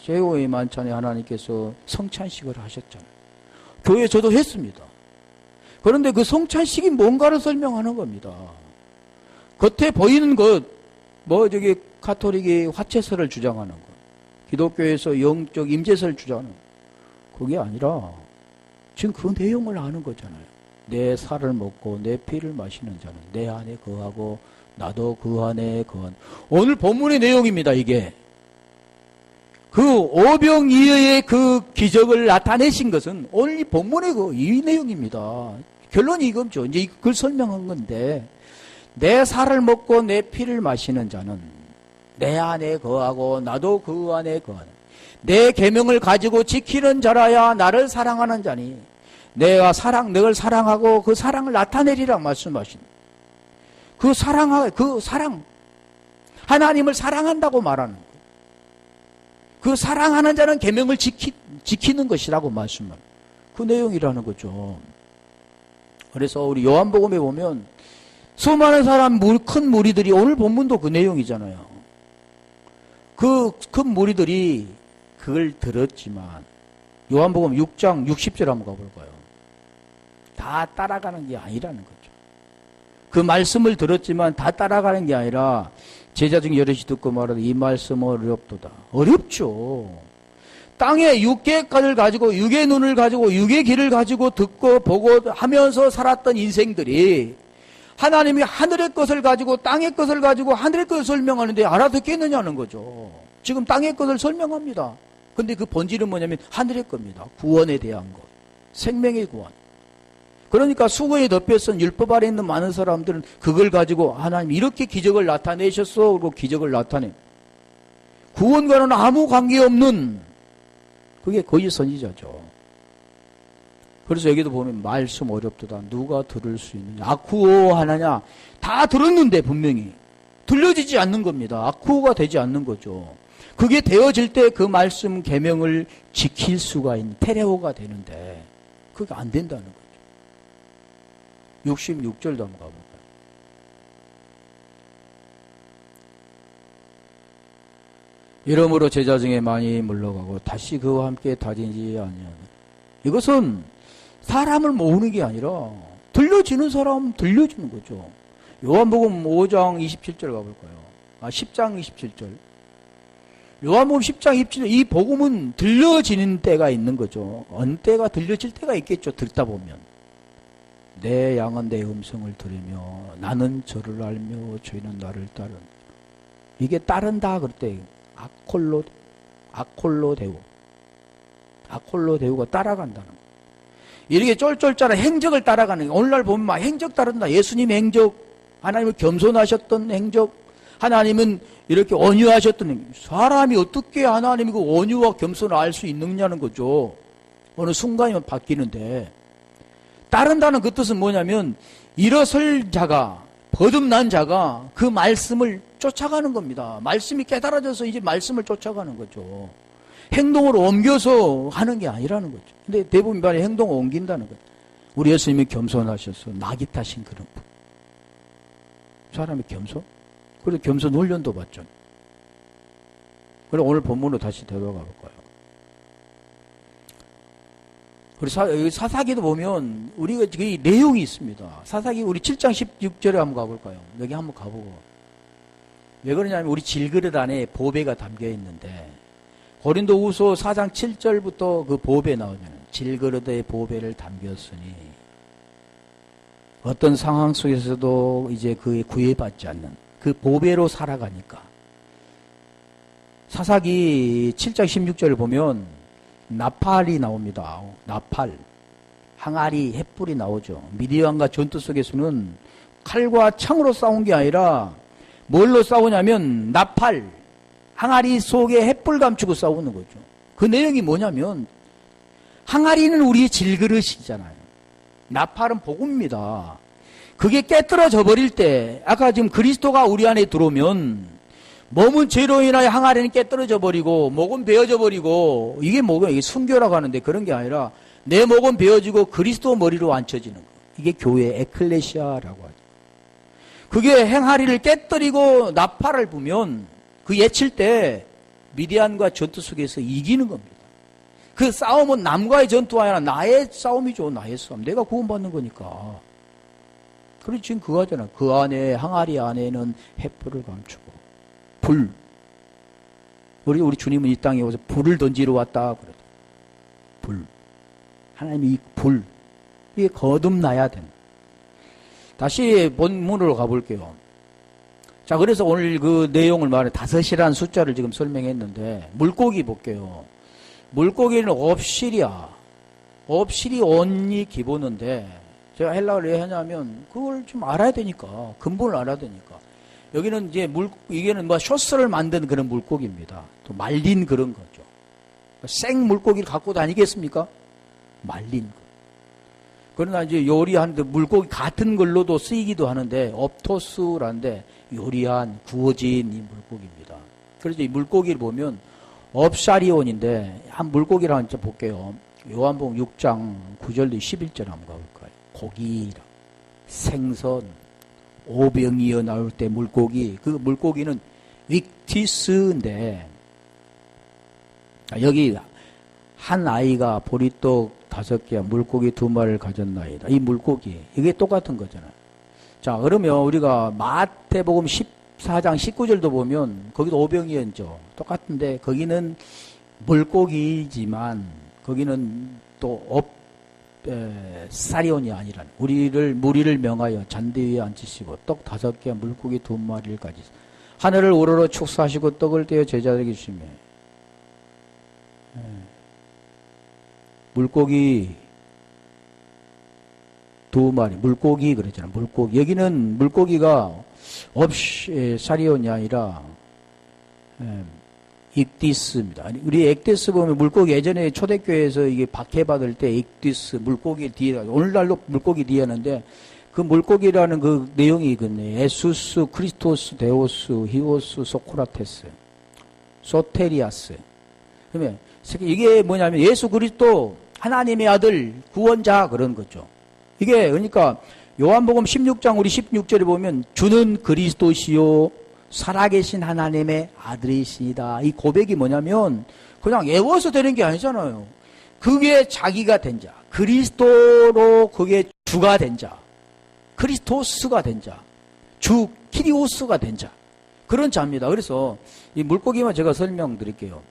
제호의 만찬에 하나님께서 성찬식을 하셨잖아요. 교회 저도 했습니다. 그런데 그 성찬식이 뭔가를 설명하는 겁니다. 겉에 보이는 것, 저기 가톨릭이 화채설을 주장하는 것, 기독교에서 영적 임재설을 주장하는 것, 그게 아니라 지금 그 내용을 아는 거잖아요. 내 살을 먹고 내 피를 마시는 자는 내 안에 거하고 나도 그 안에 거한. 오늘 본문의 내용입니다. 이게 그 오병이어의 그 기적을 나타내신 것은 오늘 이 본문의 이 내용입니다. 결론이 이거죠. 이제 그걸 설명한 건데, 내 살을 먹고 내 피를 마시는 자는 내 안에 거하고 나도 그 안에 거하는, 내 계명을 가지고 지키는 자라야 나를 사랑하는 자니 내가 널 사랑하고 그 사랑을 나타내리라 말씀하신, 그 사랑 하나님을 사랑한다고 말하는 거예요. 그 사랑하는 자는 계명을 지키는 것이라고 말씀을, 그 내용이라는 거죠. 그래서 우리 요한복음에 보면 수많은 큰 무리들이, 오늘 본문도 그 내용이잖아요. 그 큰 무리들이 그걸 들었지만, 요한복음 6장 60절 한번 가볼까요? 다 따라가는 게 아니라는 거죠. 그 말씀을 들었지만 다 따라가는 게 아니라, 제자 중 여럿이 듣고 말하되 이 말씀은 어렵도다. 어렵죠. 땅에 육의 깔을 가지고, 육의 눈을 가지고, 육의 귀를 가지고 듣고 보고 하면서 살았던 인생들이 하나님이 하늘의 것을 가지고 땅의 것을 가지고 하늘의 것을 설명하는데 알아듣겠느냐는 거죠. 지금 땅의 것을 설명합니다. 근데 그 본질은 뭐냐면 하늘의 겁니다. 구원에 대한 것, 생명의 구원. 그러니까 수고에 덮여선 율법 아래 있는 많은 사람들은 그걸 가지고 하나님 이렇게 기적을 나타내셨어, 그리고 기적을 나타내. 구원과는 아무 관계없는, 그게 거의 선지자죠. 그래서 여기도 보면 말씀 어렵도다. 누가 들을 수 있느냐. 아쿠오 하나냐. 다 들었는데 분명히 들려지지 않는 겁니다. 아쿠오가 되지 않는 거죠. 그게 되어질 때 그 말씀 계명을 지킬 수가 있는 테레오가 되는데 그게 안 된다는 거죠. 66절도 한번 가볼까요? 이러므로 제자 중에 많이 물러가고 다시 그와 함께 다니지 아니하는. 이것은 사람을 모으는 게 아니라 들려지는 사람 들려주는 거죠. 요한복음 5장 27절 가볼까요? 10장 27절. 요한복음 10장 27절. 이 복음은 들려지는 때가 있는 거죠. 어느 때가 들려질 때가 있겠죠. 듣다 보면. 내 양은 내 음성을 들으며 나는 저를 알며 저희는 나를 따른. 이게 따른다 그럴 때 아콜로 데우가 따라간다는 거예요. 이렇게 쫄쫄짜라 행적을 따라가는 거예요. 오늘날 보면 막 행적 따른다. 예수님 행적, 하나님은 겸손하셨던 행적, 하나님은 이렇게 온유하셨던 행적. 사람이 어떻게 하나님이 그 온유와 겸손을 알 수 있느냐는 거죠. 어느 순간이면 바뀌는데, 따른다는 그 뜻은 뭐냐면 일어설 자가, 거듭난 자가 그 말씀을 쫓아가는 겁니다. 말씀이 깨달아져서 이제 말씀을 쫓아가는 거죠. 행동으로 옮겨서 하는 게 아니라는 거죠. 근데 대부분 말이 행동을 옮긴다는 거죠. 우리 예수님이 겸손하셔서 낙이 타신 그런 분. 사람이 겸손? 그래서 겸손 훈련도 받죠. 그럼 오늘 본문으로 다시 들어가 볼까요? 우리 사사기도 보면 우리가 그 내용이 있습니다. 사사기 우리 7장 16절에 한번 가볼까요? 여기 한번 가보고. 왜 그러냐면 우리 질그릇 안에 보배가 담겨 있는데, 고린도후서 4장 7절부터 그 보배 나오면 질그릇에 보배를 담겼으니 어떤 상황 속에서도 이제 그에 구애받지 않는 그 보배로 살아가니까. 사사기 7장 16절을 보면 나팔이 나옵니다. 나팔, 항아리, 횃불이 나오죠. 미디안과 전투 속에서는 칼과 창으로 싸운 게 아니라 뭘로 싸우냐면 나팔, 항아리 속에 횃불 감추고 싸우는 거죠. 그 내용이 뭐냐면 항아리는 우리의 질그릇이잖아요. 나팔은 복음입니다. 그게 깨뜨려져 버릴 때, 아까 지금 그리스도가 우리 안에 들어오면 몸은 죄로 인하여 항아리는 깨뜨려져 버리고 목은 베어져 버리고, 이게 뭐가 이게 순교라고 하는데 그런 게 아니라 내 목은 베어지고 그리스도 머리로 앉혀지는 거. 이게 교회 에클레시아라고 하죠. 그게 항아리를 깨뜨리고 나팔을 부면 그 예칠 때 미디안과 전투 속에서 이기는 겁니다. 그 싸움은 남과의 전투가 아니라 나의 싸움이죠. 나의 싸움. 내가 구원받는 거니까. 그리고 지금 그거잖아. 그 안에, 항아리 안에는 횃불을 감추고, 불. 우리 주님은 이 땅에 오셔서 불을 던지러 왔다. 그러죠. 불. 하나님이 이 불. 이게 거듭나야 된다. 다시 본문으로 가볼게요. 자, 그래서 오늘 그 내용을 말해 5이라는 숫자를 지금 설명했는데, 물고기 볼게요. 물고기는 업실이야. 업실이 only 기본인데, 제가 헬라어를 왜 하냐면, 그걸 좀 알아야 되니까, 근본을 알아야 되니까. 여기는 이제 이게는 뭐 쇼스를 만든 그런 물고기입니다. 또 말린 그런 거죠. 생 물고기를 갖고 다니겠습니까? 말린 거. 그러나 이제 요리하는데 물고기 같은 걸로도 쓰이기도 하는데, 업토스라는데, 요리한, 구워진 이 물고기입니다. 그래서 이 물고기를 보면, 업사리온인데, 한 물고기를 한번 볼게요. 요한복음 6장 9절로 11절 한번 가볼까요? 고기라, 생선, 오병이어 나올 때 물고기, 그 물고기는 윅티스인데, 여기 한 아이가 보리떡 5개, 물고기 2마리를 가졌나이다. 이 물고기, 이게 똑같은 거잖아요. 자, 그러면 우리가 마태복음 14장 19절도 보면, 거기도 오병이었죠. 똑같은데, 거기는 물고기지만, 거기는 또 사리온이 아니라, 무리를 명하여 잔디 위에 앉히시고, 떡 5개, 물고기 2마리를 가지시고, 하늘을 우러러 축사하시고, 떡을 떼어 제자들에게 주시며, 물고기 2마리, 물고기 그랬잖아. 물고기. 여기는 물고기가 사리온이 아니라 익디스입니다. 우리 액디스 보면 물고기 예전에 초대교회에서 이게 박해받을 때 액디스 물고기 뒤에, 오늘날로 물고기 뒤에 하는데, 그 물고기라는 그 내용이 있거든요. 에수스, 크리스토스, 데오스, 히오스, 소크라테스, 소테리아스. 그러면 이게 뭐냐면 예수 그리스도 하나님의 아들 구원자 그런 거죠. 이게 그러니까 요한복음 16장 우리 16절에 보면 주는 그리스도시요 살아계신 하나님의 아들이시다. 이 고백이 뭐냐면 그냥 외워서 되는 게 아니잖아요. 그게 자기가 된 자, 그리스도로 그게 주가 된 자, 크리스토스가 된 자, 주 키리오스가 된 자, 그런 자입니다. 그래서 이 물고기만 제가 설명드릴게요.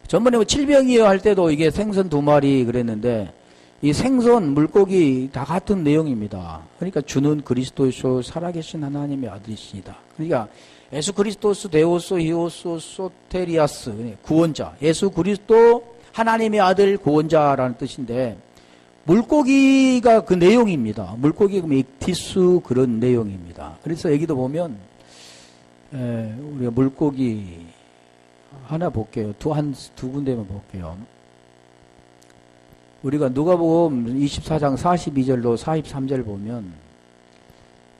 전번에 7병이어 할 때도 이게 생선 2마리 그랬는데, 이 생선, 물고기 다 같은 내용입니다. 그러니까 주는 그리스도이시오 살아계신 하나님의 아들이시니다. 그러니까 예수 그리스도스, 데오스, 히오스, 소테리아스, 구원자. 예수 그리스도 하나님의 아들 구원자라는 뜻인데, 물고기가 그 내용입니다. 물고기가 익티스 그런 내용입니다. 그래서 여기도 보면 우리가 물고기 하나 볼게요. 두 군데만 볼게요. 우리가 누가복음 24장 42절로 43절 보면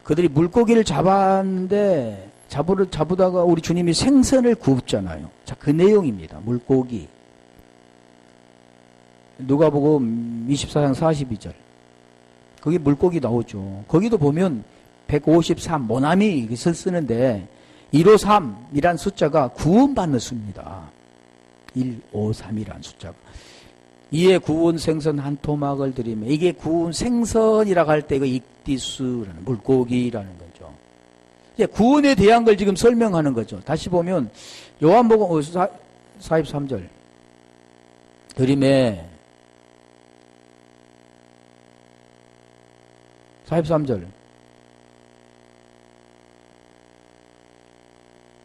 그들이 물고기를 잡았는데 잡으다가 우리 주님이 생선을 굽잖아요. 자, 그 내용입니다. 물고기. 누가복음 24장 42절. 거기 물고기 나오죠. 거기도 보면 153 모나미 쓰는데 153이란 숫자가 구원받는 수입니다. 153이란 숫자가. 이에 구운 생선 한 토막을 드리며, 이게 구운 생선이라고 할 때 이거 익디스라는 물고기라는 거죠. 이제 구원에 대한 걸 지금 설명하는 거죠. 다시 보면 요한복음 43절 드림에 43절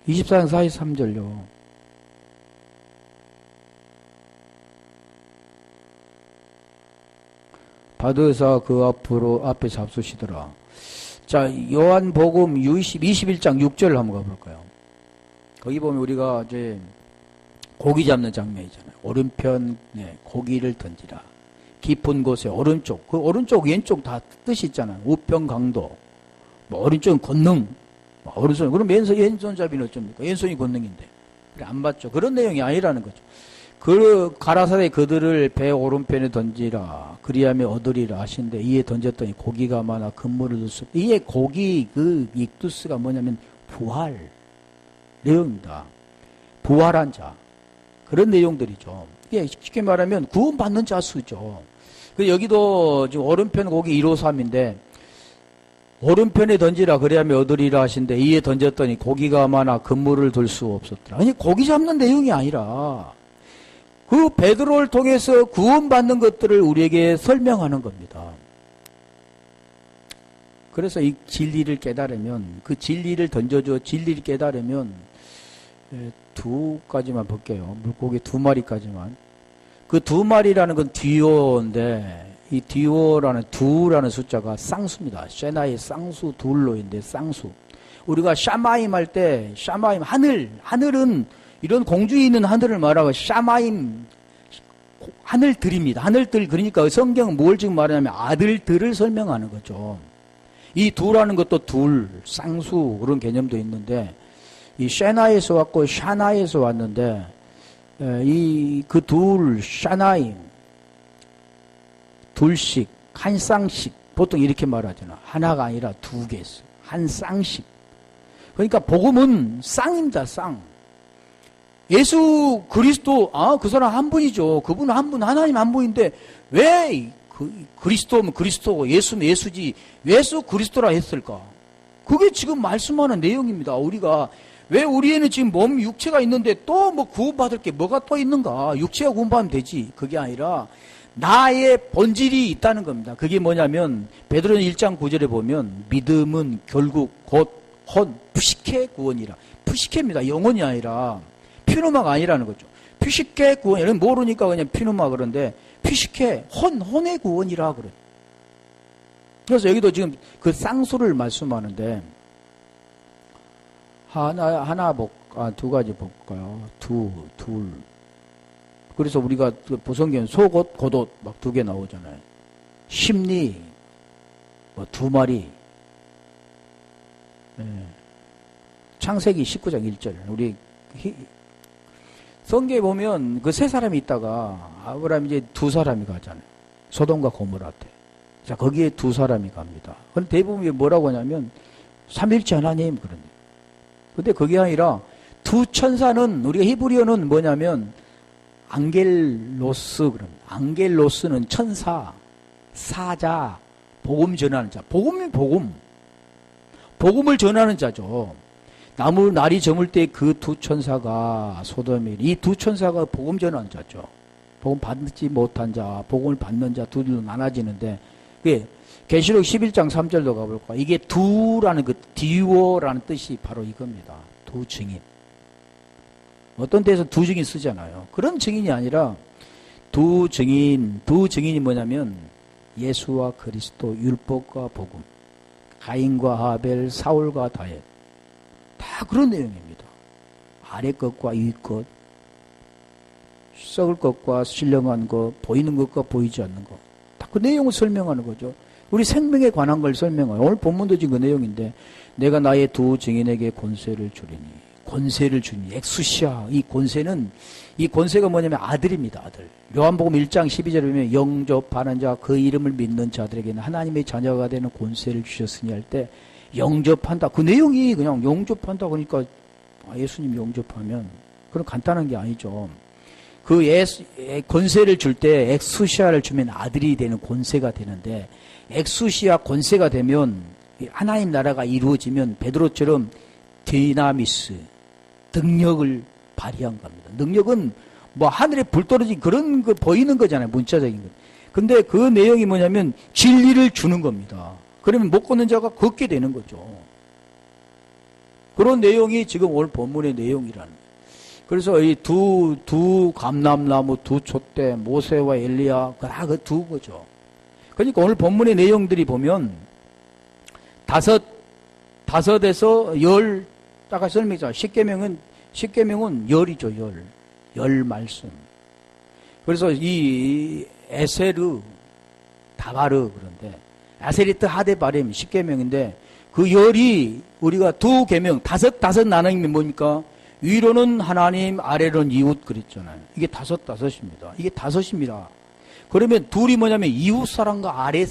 24장 43절요. 받으사 그 앞에 잡수시더라. 자, 요한복음 21장 6절 한번 가볼까요? 거기 보면 우리가 이제 고기 잡는 장면이잖아요. 오른편에 고기를 던지라. 깊은 곳에 오른쪽, 그 오른쪽 왼쪽 다 뜻이 있잖아요. 우편 강도, 뭐 오른쪽은 권능, 오른손. 그럼 왼손잡이는 어쩝니까? 왼손이 권능인데. 그래, 안 받죠. 그런 내용이 아니라는 거죠. 가라사대 그들을 배 오른편에 던지라. 그리하며 얻으리라 하신데, 이에 던졌더니 고기가 많아 근무를 넣었어. 이에 고기, 그 익두스가 뭐냐면 부활 내용입니다. 부활한 자. 그런 내용들이죠. 이게 쉽게 말하면 구원받는 자 수죠. 여기도 지금 오른편 고기 153인데, 오른편에 던지라 그래야면 얻으리라 하신데 이에 던졌더니 고기가 많아 그물을 들 수 없었더라. 아니 고기 잡는 내용이 아니라 그 베드로를 통해서 구원받는 것들을 우리에게 설명하는 겁니다. 그래서 이 진리를 깨달으면 그 진리를 던져줘 진리를 깨달으면 두 가지만 볼게요. 물고기 두 마리까지만. 그 두 마리라는 건 디오인데 이 디오라는 두라는 숫자가 쌍수입니다. 쉐나의 쌍수 둘로인데 쌍수. 우리가 샤마임 할 때 샤마임 하늘은 이런 공중에 있는 하늘을 말하고 샤마임 하늘들입니다. 하늘들 그러니까 성경은 뭘 지금 말하냐면 아들들을 설명하는 거죠. 이 두라는 것도 둘, 쌍수 그런 개념도 있는데 이 쉐나에서 왔고 샤나에서 왔는데 이 그 둘 샤나임 둘씩 한 쌍씩 보통 이렇게 말하잖아. 하나가 아니라 두 개씩 한 쌍씩. 그러니까 복음은 쌍입니다. 쌍. 예수 그리스도 그 사람 한 분이죠. 그분은 한 분 하나님 한 분인데 왜 그리스도면 그리스도고 예수면 예수지 예수 그리스도라 했을까? 그게 지금 말씀하는 내용입니다. 우리가 왜 우리에는 지금 몸 육체가 있는데 또 뭐 구원받을 게 뭐가 또 있는가? 육체가 구원받으면 되지. 그게 아니라 나의 본질이 있다는 겁니다. 그게 뭐냐면 베드로 1장 9절에 보면 믿음은 결국 곧 푸시케 구원이라. 푸시케입니다. 영혼이 아니라 피누마가 아니라는 거죠. 푸시케 구원. 여러분 모르니까 그냥 피누마 그런데 푸시케 혼의 구원이라 그래. 그래서 여기도 지금 그 쌍수를 말씀하는데 두 가지 볼까요? 둘. 그래서 우리가 보성경 속옷, 겉옷 막 두 개 나오잖아요. 심리, 두 마리. 네. 창세기 19장 1절. 우리 성경에 보면 그 세 사람이 있다가 아브라함 이제 두 사람이 가잖아요. 소돔과 고모라한테. 자, 거기에 두 사람이 갑니다. 그런데 대부분 뭐라고 하냐면 삼일째 하나님 그런데. 근데 그게 아니라 두 천사는 우리가 히브리어는 뭐냐면 앙겔로스 그런. 앙겔로스는 천사, 사자, 복음 전하는 자. 복음이 복음. 복음을 전하는 자죠. 날이 저물 때 그 두 천사가 소돔에 이 두 천사가 복음 전하는 자죠. 복음 받지 못한 자, 복음을 받는 자 둘로 나눠지는데 그게 계시록 11장 3절로 가볼까? 이게 두라는 그 디오라는 뜻이 바로 이겁니다. 두 증인. 어떤 데서 두 증인 쓰잖아요. 그런 증인이 아니라 두 증인이 뭐냐면 예수와 그리스도, 율법과 복음, 가인과 하벨, 사울과 다윗. 다 그런 내용입니다. 아래 것과 위 것, 썩을 것과 신령한 것, 보이는 것과 보이지 않는 것. 다 그 내용을 설명하는 거죠. 우리 생명에 관한 걸 설명해요. 오늘 본문도 지금 그 내용인데 내가 나의 두 증인에게 권세를 주리니 엑수시아. 이 권세가 뭐냐면 아들입니다. 아들. 요한복음 1장 12절에 보면 영접하는 자 그 이름을 믿는 자들에게는 하나님의 자녀가 되는 권세를 주셨으니 할 때 영접한다. 그 내용이 그냥 영접한다 그러니까 예수님 영접하면 그런 간단한 게 아니죠. 그 권세를 줄 때 엑수시아를 주면 아들이 되는 권세가 되는데 엑수시아 권세가 되면 하나님 나라가 이루어지면 베드로처럼 디나미스 능력을 발휘한 겁니다. 능력은 뭐 하늘에 불 떨어진 그런 거 보이는 거잖아요. 문자적인 거. 근데 그 내용이 뭐냐면 진리를 주는 겁니다. 그러면 못 걷는 자가 걷게 되는 거죠. 그런 내용이 지금 오늘 본문의 내용이라는 거예요. 그래서 이 두 감람나무, 두 촛대, 모세와 엘리야, 다 그 두 거죠. 그러니까 오늘 본문의 내용들이 보면 다섯에서 열, 아까 설명했잖아요. 십계명은 열이죠, 열 말씀. 그래서 이 에세르, 다바르 그런데 아세리트 하데바렘 십계명인데 그 열이 우리가 두 계명, 다섯 나눠이면 뭡니까? 위로는 하나님, 아래로는 이웃 그랬잖아요. 이게 다섯입니다. 이게 다섯입니다. 그러면 둘이 뭐냐면 이웃 사랑과 아래,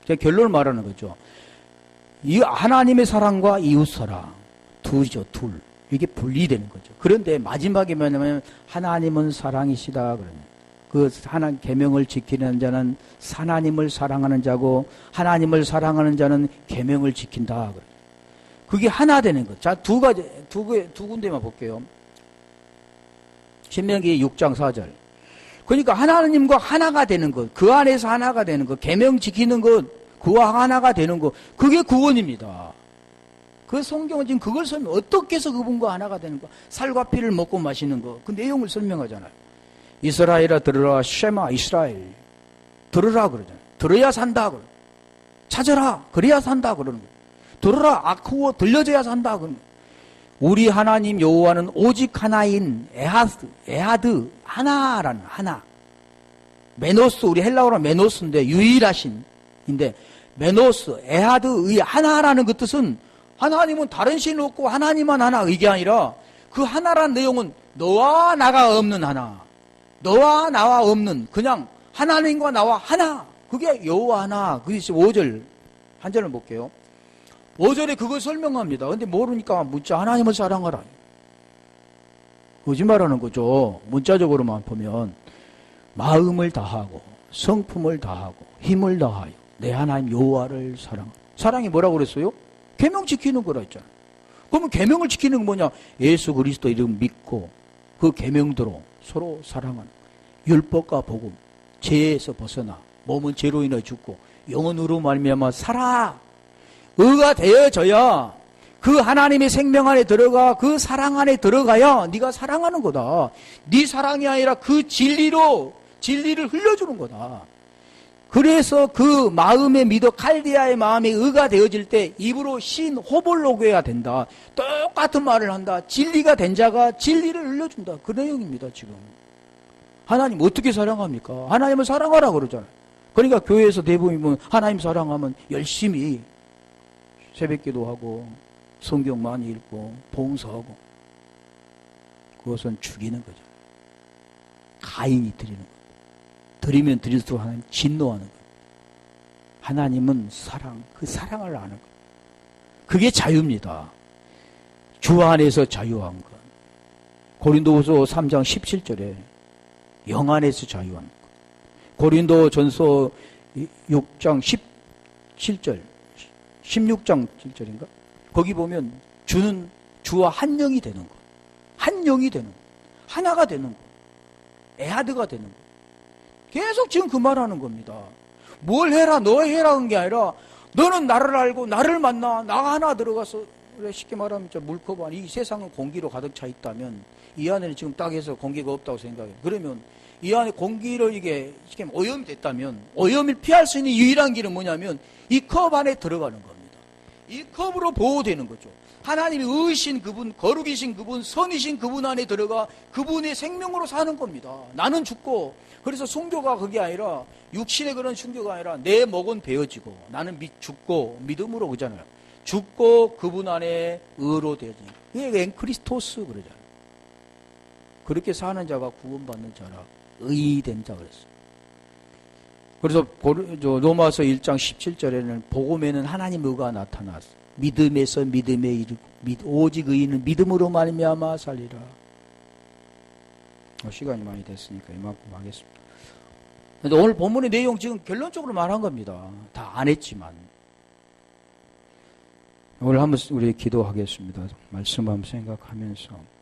제가 결론을 말하는 거죠. 이 하나님의 사랑과 이웃 사랑. 둘이죠, 둘. 이게 분리되는 거죠. 그런데 마지막에 뭐냐면 하나님은 사랑이시다. 그러면 그 하나님 계명을 지키는 자는 하나님을 사랑하는 자고 하나님을 사랑하는 자는 계명을 지킨다. 그게 하나 되는 것. 자, 두 군데만 볼게요. 신명기 6장 4절. 그러니까 하나님과 하나가 되는 것, 그 안에서 하나가 되는 것, 계명 지키는 것, 그와 하나가 되는 것, 그게 구원입니다. 그 성경은 지금 그걸 어떻게 해서 그분과 하나가 되는 거, 살과 피를 먹고 마시는 거, 그 내용을 설명하잖아요. 이스라엘아 들으라, 쉐마 이스라엘 들으라 그러잖아요. 들어야 산다 그러. 찾아라, 그래야 산다 그러는 거예요. 들어라, 아쿠어 들려줘야 산다 그러는 거예요. 우리 하나님 여호와는 오직 하나인 에하드 하나라는 하나. 메노스, 우리 헬라어로 메노스인데 유일하신인데 메노스 에하드의 하나라는 그 뜻은 하나님은 다른 신 없고 하나님만 하나 이게 아니라 그 하나라는 내용은 너와 나가 없는 하나, 너와 나와 없는 그냥 하나님과 나와 하나, 그게 여호와 하나. 그게 5절 한 절을 볼게요. 5절에 그걸 설명합니다. 근데 모르니까 문자 하나님을 사랑하라. 거짓말하는 거죠. 문자적으로만 보면 마음을 다하고 성품을 다하고 힘을 다하여 내 하나님 여호와를 사랑. 사랑이 뭐라고 그랬어요? 계명 지키는 거라 했잖아요. 그러면 계명을 지키는 건 뭐냐? 예수 그리스도 이름 믿고 그 계명대로 서로 사랑하는 율법과 복음, 죄에서 벗어나 몸은 죄로 인해 죽고 영혼으로 말미암아 살아. 의가 되어져야 그 하나님의 생명 안에 들어가 그 사랑 안에 들어가야 네가 사랑하는 거다. 네 사랑이 아니라 그 진리를 흘려주는 거다. 그래서 그 마음에 믿어 칼디아의 마음에 의가 되어질 때 입으로 신 호볼로그해야 된다. 똑같은 말을 한다. 진리가 된 자가 진리를 흘려준다. 그 내용입니다. 지금 하나님 어떻게 사랑합니까? 하나님을 사랑하라 그러잖아요. 그러니까 교회에서 대부분 하나님 사랑하면 열심히 새벽기도 하고 성경 많이 읽고 봉사하고, 그것은 죽이는 거죠. 가인이 드리는 거. 드리면 드릴수록 하나님 진노하는 거. 하나님은 사랑, 그 사랑을 아는 거. 그게 자유입니다. 주 안에서 자유한 것. 고린도후서 3장 17절에 영 안에서 자유한 것. 고린도전서 6장 17절 16장 7절인가? 거기 보면 주는 주와 한 영이 되는 것. 한 영이 되는 것. 하나가 되는 것. 에하드가 되는 것. 계속 지금 그 말하는 겁니다. 뭘 해라, 너 해라 한 게 아니라 너는 나를 알고 나를 만나, 나 하나 들어가서, 그래 쉽게 말하면 저 물컵 안에 이 세상은 공기로 가득 차 있다면 이 안에는 지금 딱해서 공기가 없다고 생각해요. 그러면 이 안에 공기를 이게 오염이 됐다면 오염을 피할 수 있는 유일한 길은 뭐냐면 이 컵 안에 들어가는 겁니다. 이 컵으로 보호되는 거죠. 하나님이 의신 그분, 거룩이신 그분, 선이신 그분 안에 들어가 그분의 생명으로 사는 겁니다. 나는 죽고, 그래서 순교가 그게 아니라 육신의 그런 순교가 아니라 내 목은 베어지고 나는 죽고 믿음으로 그잖아요. 죽고 그분 안에 의로 되어지는, 이게 엔크리스토스 그러잖아요. 그렇게 사는 자가 구원받는 자라 의된 자 그랬어요. 그래서 로마서 1장 17절에는 복음에는 하나님 의가 나타났어. 믿음에서 믿음에 이르고 오직 의인은 믿음으로 말미암아 살리라. 시간이 많이 됐으니까 이만큼 하겠습니다. 근데 오늘 본문의 내용 지금 결론적으로 말한 겁니다. 다 안 했지만. 오늘 한번 우리 기도하겠습니다. 말씀 한번 생각하면서.